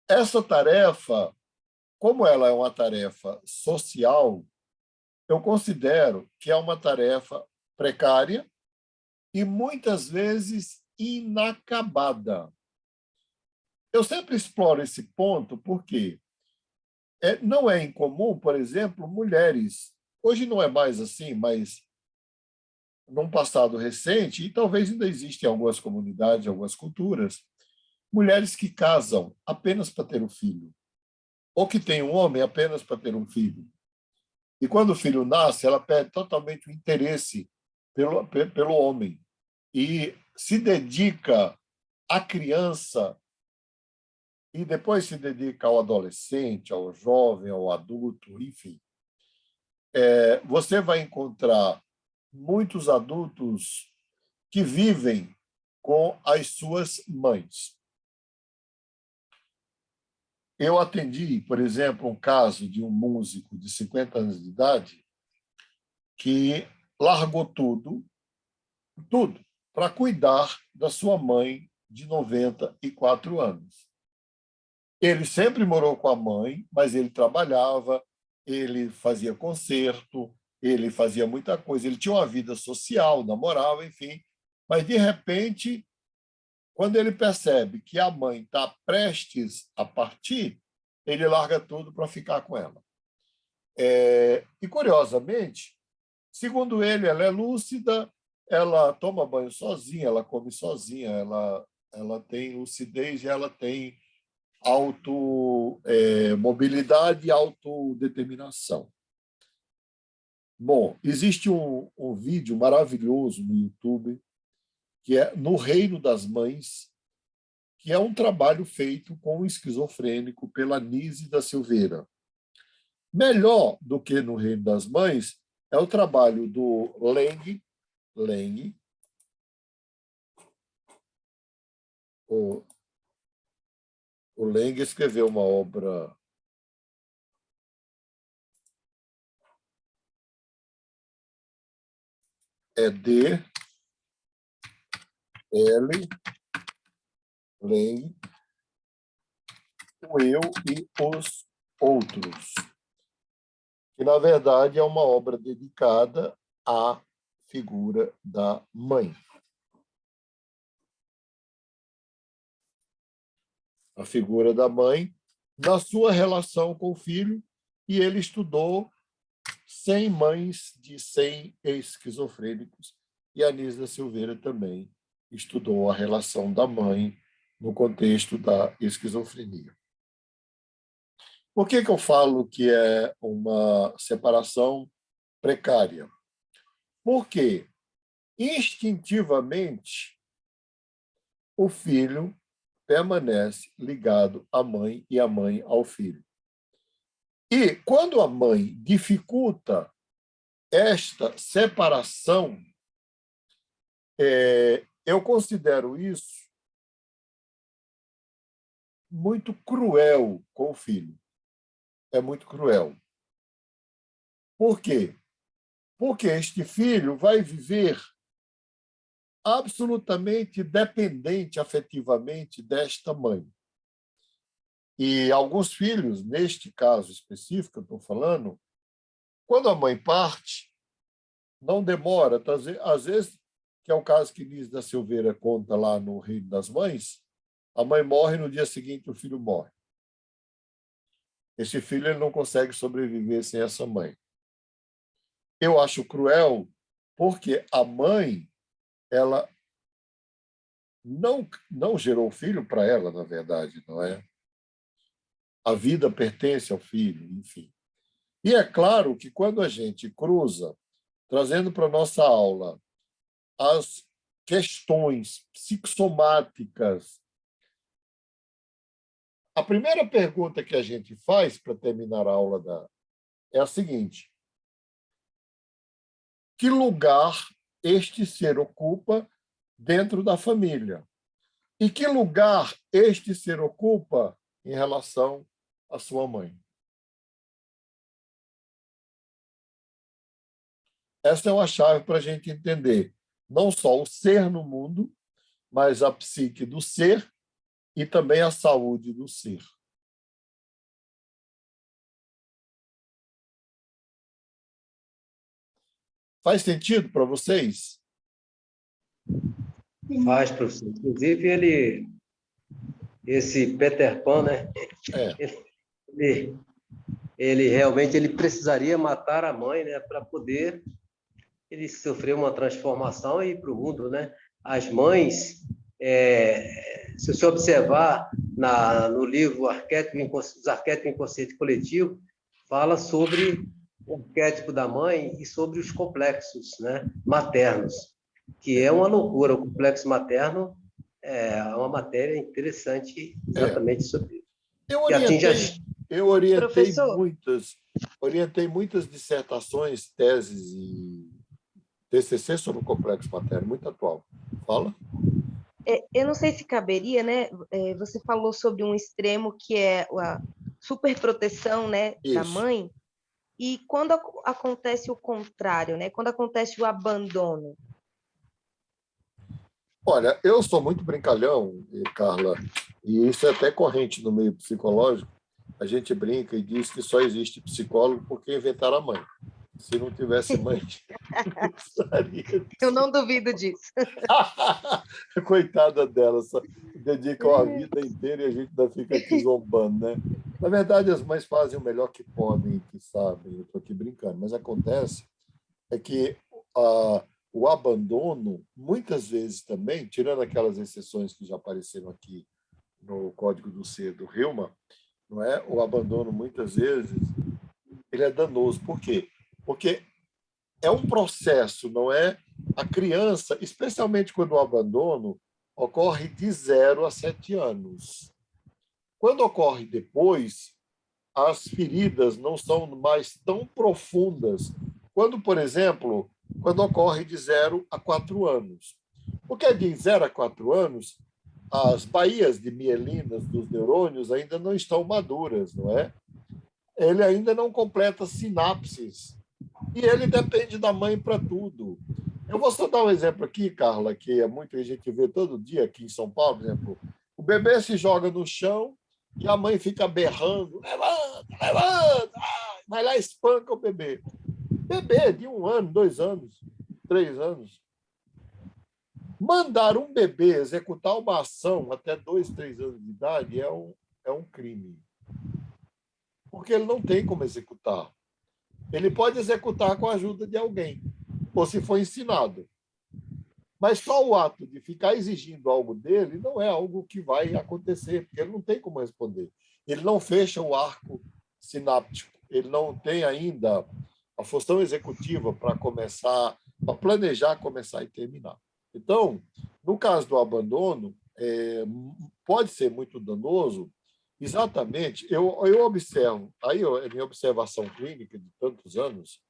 essa tarefa, como ela é uma tarefa social, eu considero que é uma tarefa precária e, muitas vezes, inacabada. Eu sempre exploro esse ponto porque não é incomum, por exemplo, mulheres. Hoje não é mais assim, mas num passado recente, e talvez ainda existem algumas comunidades, algumas culturas, mulheres que casam apenas para ter um filho, ou que têm um homem apenas para ter um filho. E quando o filho nasce, ela perde totalmente o interesse pelo homem e se dedica à criança e depois se dedica ao adolescente, ao jovem, ao adulto, enfim. Você vai encontrar muitos adultos que vivem com as suas mães. Eu atendi, por exemplo, um caso de um músico de 50 anos de idade que largou tudo, para cuidar da sua mãe de 94 anos. Ele sempre morou com a mãe, mas ele trabalhava, ele fazia concerto, ele fazia muita coisa, ele tinha uma vida social, namorava, enfim, mas, de repente, quando ele percebe que a mãe está prestes a partir, ele larga tudo para ficar com ela. E, curiosamente, segundo ele, ela é lúcida, ela toma banho sozinha, ela come sozinha, ela tem lucidez e ela tem mobilidade e autodeterminação. Bom, existe um vídeo maravilhoso no YouTube, que é No Reino das Mães, que é um trabalho feito com um esquizofrênico pela Nise da Silveira. Melhor do que No Reino das Mães é o trabalho do Leng. O Leng escreveu uma obra D. L. Leng, O Eu e os Outros, que, na verdade, é uma obra dedicada à figura da mãe. A figura da mãe na sua relação com o filho, e ele estudou 100 mães de 100 esquizofrênicos, e a Anísia da Silveira também estudou a relação da mãe no contexto da esquizofrenia. Por que eu falo que é uma separação precária? Porque, instintivamente, o filho permanece ligado à mãe e a mãe ao filho. E, quando a mãe dificulta esta separação, eu considero isso muito cruel com o filho. É muito cruel. Por quê? Porque este filho vai viver absolutamente dependente afetivamente desta mãe. E alguns filhos, neste caso específico que eu estou falando, quando a mãe parte, não demora, às vezes, que é o caso que Nise da Silveira conta lá no Reino das Mães, a mãe morre, no dia seguinte o filho morre. Esse filho ele não consegue sobreviver sem essa mãe. Eu acho cruel porque a mãe ela não gerou filho para ela, na verdade, não é? a vida pertence ao filho, enfim. E é claro que quando a gente cruza, trazendo para a nossa aula as questões psicossomáticas, a primeira pergunta que a gente faz para terminar a aula é a seguinte: que lugar este ser ocupa dentro da família? E que lugar este ser ocupa em relação à sua mãe? Essa é uma chave para a gente entender não só o ser no mundo, mas a psique do ser e também a saúde do ser. Faz sentido para vocês? Faz, professor. Inclusive, esse Peter Pan, né? Ele realmente precisaria matar a mãe, né, para poder ele sofrer uma transformação e ir para o mundo, né? As mães, se você observar no livro Os Arquétipos Inconsciente Coletivo, fala sobre o arquétipo da mãe e sobre os complexos, né, maternos, que é uma loucura. O complexo materno é uma matéria interessante exatamente sobre isso. Eu orientei muitas dissertações, teses e TCC sobre o complexo materno, muito atual. Fala. Eu não sei se caberia, né? Você falou sobre um extremo que é a superproteção, né, da mãe. E quando acontece o contrário, né? Quando acontece o abandono? Olha, eu sou muito brincalhão, Carla, e isso é até corrente no meio psicológico. A gente brinca e diz que só existe psicólogo porque inventaram a mãe. Se não tivesse mãe, não precisaria. Eu não duvido disso. Coitada dela, só dedicam a vida inteira e a gente ainda fica aqui zombando, né? Na verdade, as mães fazem o melhor que podem, que sabem. Eu estou aqui brincando, mas acontece que o abandono, muitas vezes também, tirando aquelas exceções que já apareceram aqui no Código do Ser do Hillman, não é? O abandono, muitas vezes, ele é danoso. Por quê? Porque é um processo, não é? A criança, especialmente quando o abandono ocorre de 0 a 7 anos. Quando ocorre depois, as feridas não são mais tão profundas. Quando, por exemplo, quando ocorre de 0 a 4 anos. Porque de 0 a 4 anos, as baías de mielinas dos neurônios ainda não estão maduras, não é? Ele ainda não completa sinapses. E ele depende da mãe para tudo. Eu vou só dar um exemplo aqui, Carla, que é muito que a gente vê todo dia aqui em São Paulo, por exemplo. O bebê se joga no chão e a mãe fica berrando, levanta, levanta, vai lá e espanca o bebê. Bebê de 1 ano, 2 anos, 3 anos. Mandar um bebê executar uma ação até 2, 3 anos de idade é um crime. Porque ele não tem como executar. Ele pode executar com a ajuda de alguém, ou se for ensinado. Mas só o ato de ficar exigindo algo dele não é algo que vai acontecer, porque ele não tem como responder. Ele não fecha o arco sináptico, ele não tem ainda a função executiva para começar, para planejar, começar e terminar. Então, no caso do abandono, pode ser muito danoso. Exatamente, eu observo, aí é minha observação clínica de tantos anos,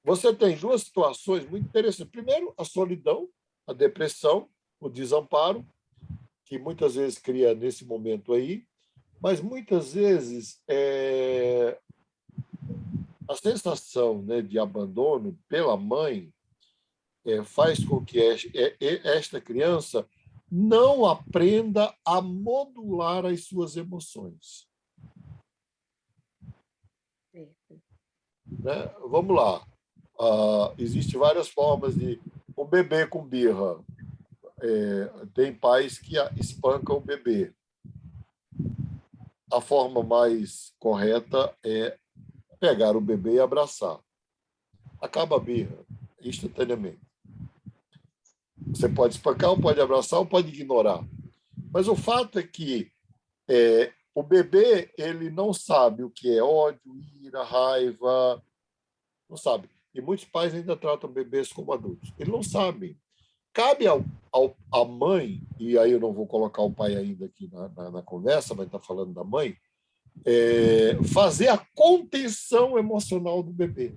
você tem 2 situações muito interessantes. Primeiro, a solidão, a depressão, o desamparo, que muitas vezes cria nesse momento aí, mas muitas vezes a sensação, né, de abandono pela mãe faz com que esta criança não aprenda a modular as suas emoções. Né? Vamos lá. Existem várias formas de... O bebê com birra. Tem pais que espancam o bebê. A forma mais correta é pegar o bebê e abraçar. Acaba a birra instantaneamente. Você pode espancar, ou pode abraçar, ou pode ignorar. Mas o fato é que O bebê, ele não sabe o que é ódio, ira, raiva, não sabe. E muitos pais ainda tratam bebês como adultos. Eles não sabem. Cabe à mãe, e aí eu não vou colocar o pai ainda aqui na conversa, mas está falando da mãe, fazer a contenção emocional do bebê.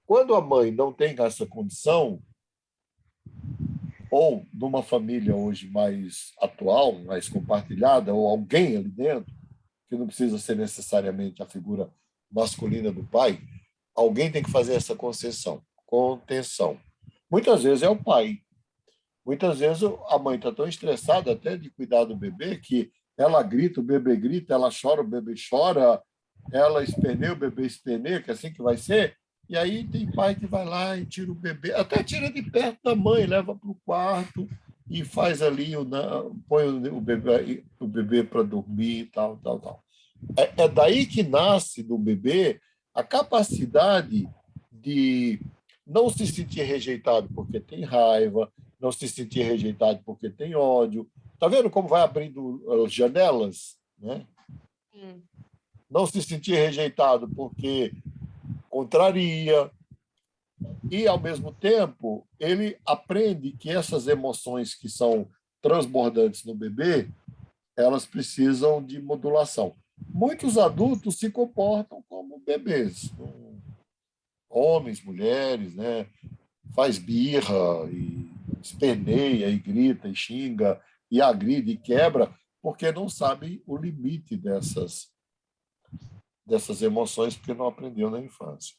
Quando a mãe não tem essa condição, ou numa família hoje mais atual, mais compartilhada, ou alguém ali dentro, que não precisa ser necessariamente a figura masculina do pai, alguém tem que fazer essa contenção. Muitas vezes é o pai. Muitas vezes a mãe está tão estressada até de cuidar do bebê que ela grita, o bebê grita, ela chora, o bebê chora, ela esperneia, o bebê esperneia, que é assim que vai ser. E aí tem pai que vai lá e tira o bebê, até tira de perto da mãe, leva para o quarto e faz ali, põe o bebê para dormir e tal. É daí que nasce do bebê a capacidade de não se sentir rejeitado porque tem raiva, não se sentir rejeitado porque tem ódio. Está vendo como vai abrindo as janelas? Né? Sim. Não se sentir rejeitado porque contraria. E, ao mesmo tempo, ele aprende que essas emoções que são transbordantes no bebê, elas precisam de modulação. Muitos adultos se comportam como bebês. Homens, mulheres, né? Faz birra, e esperneia, e grita, e xinga, e agride, e quebra, porque não sabe o limite dessas emoções, porque não aprendeu na infância.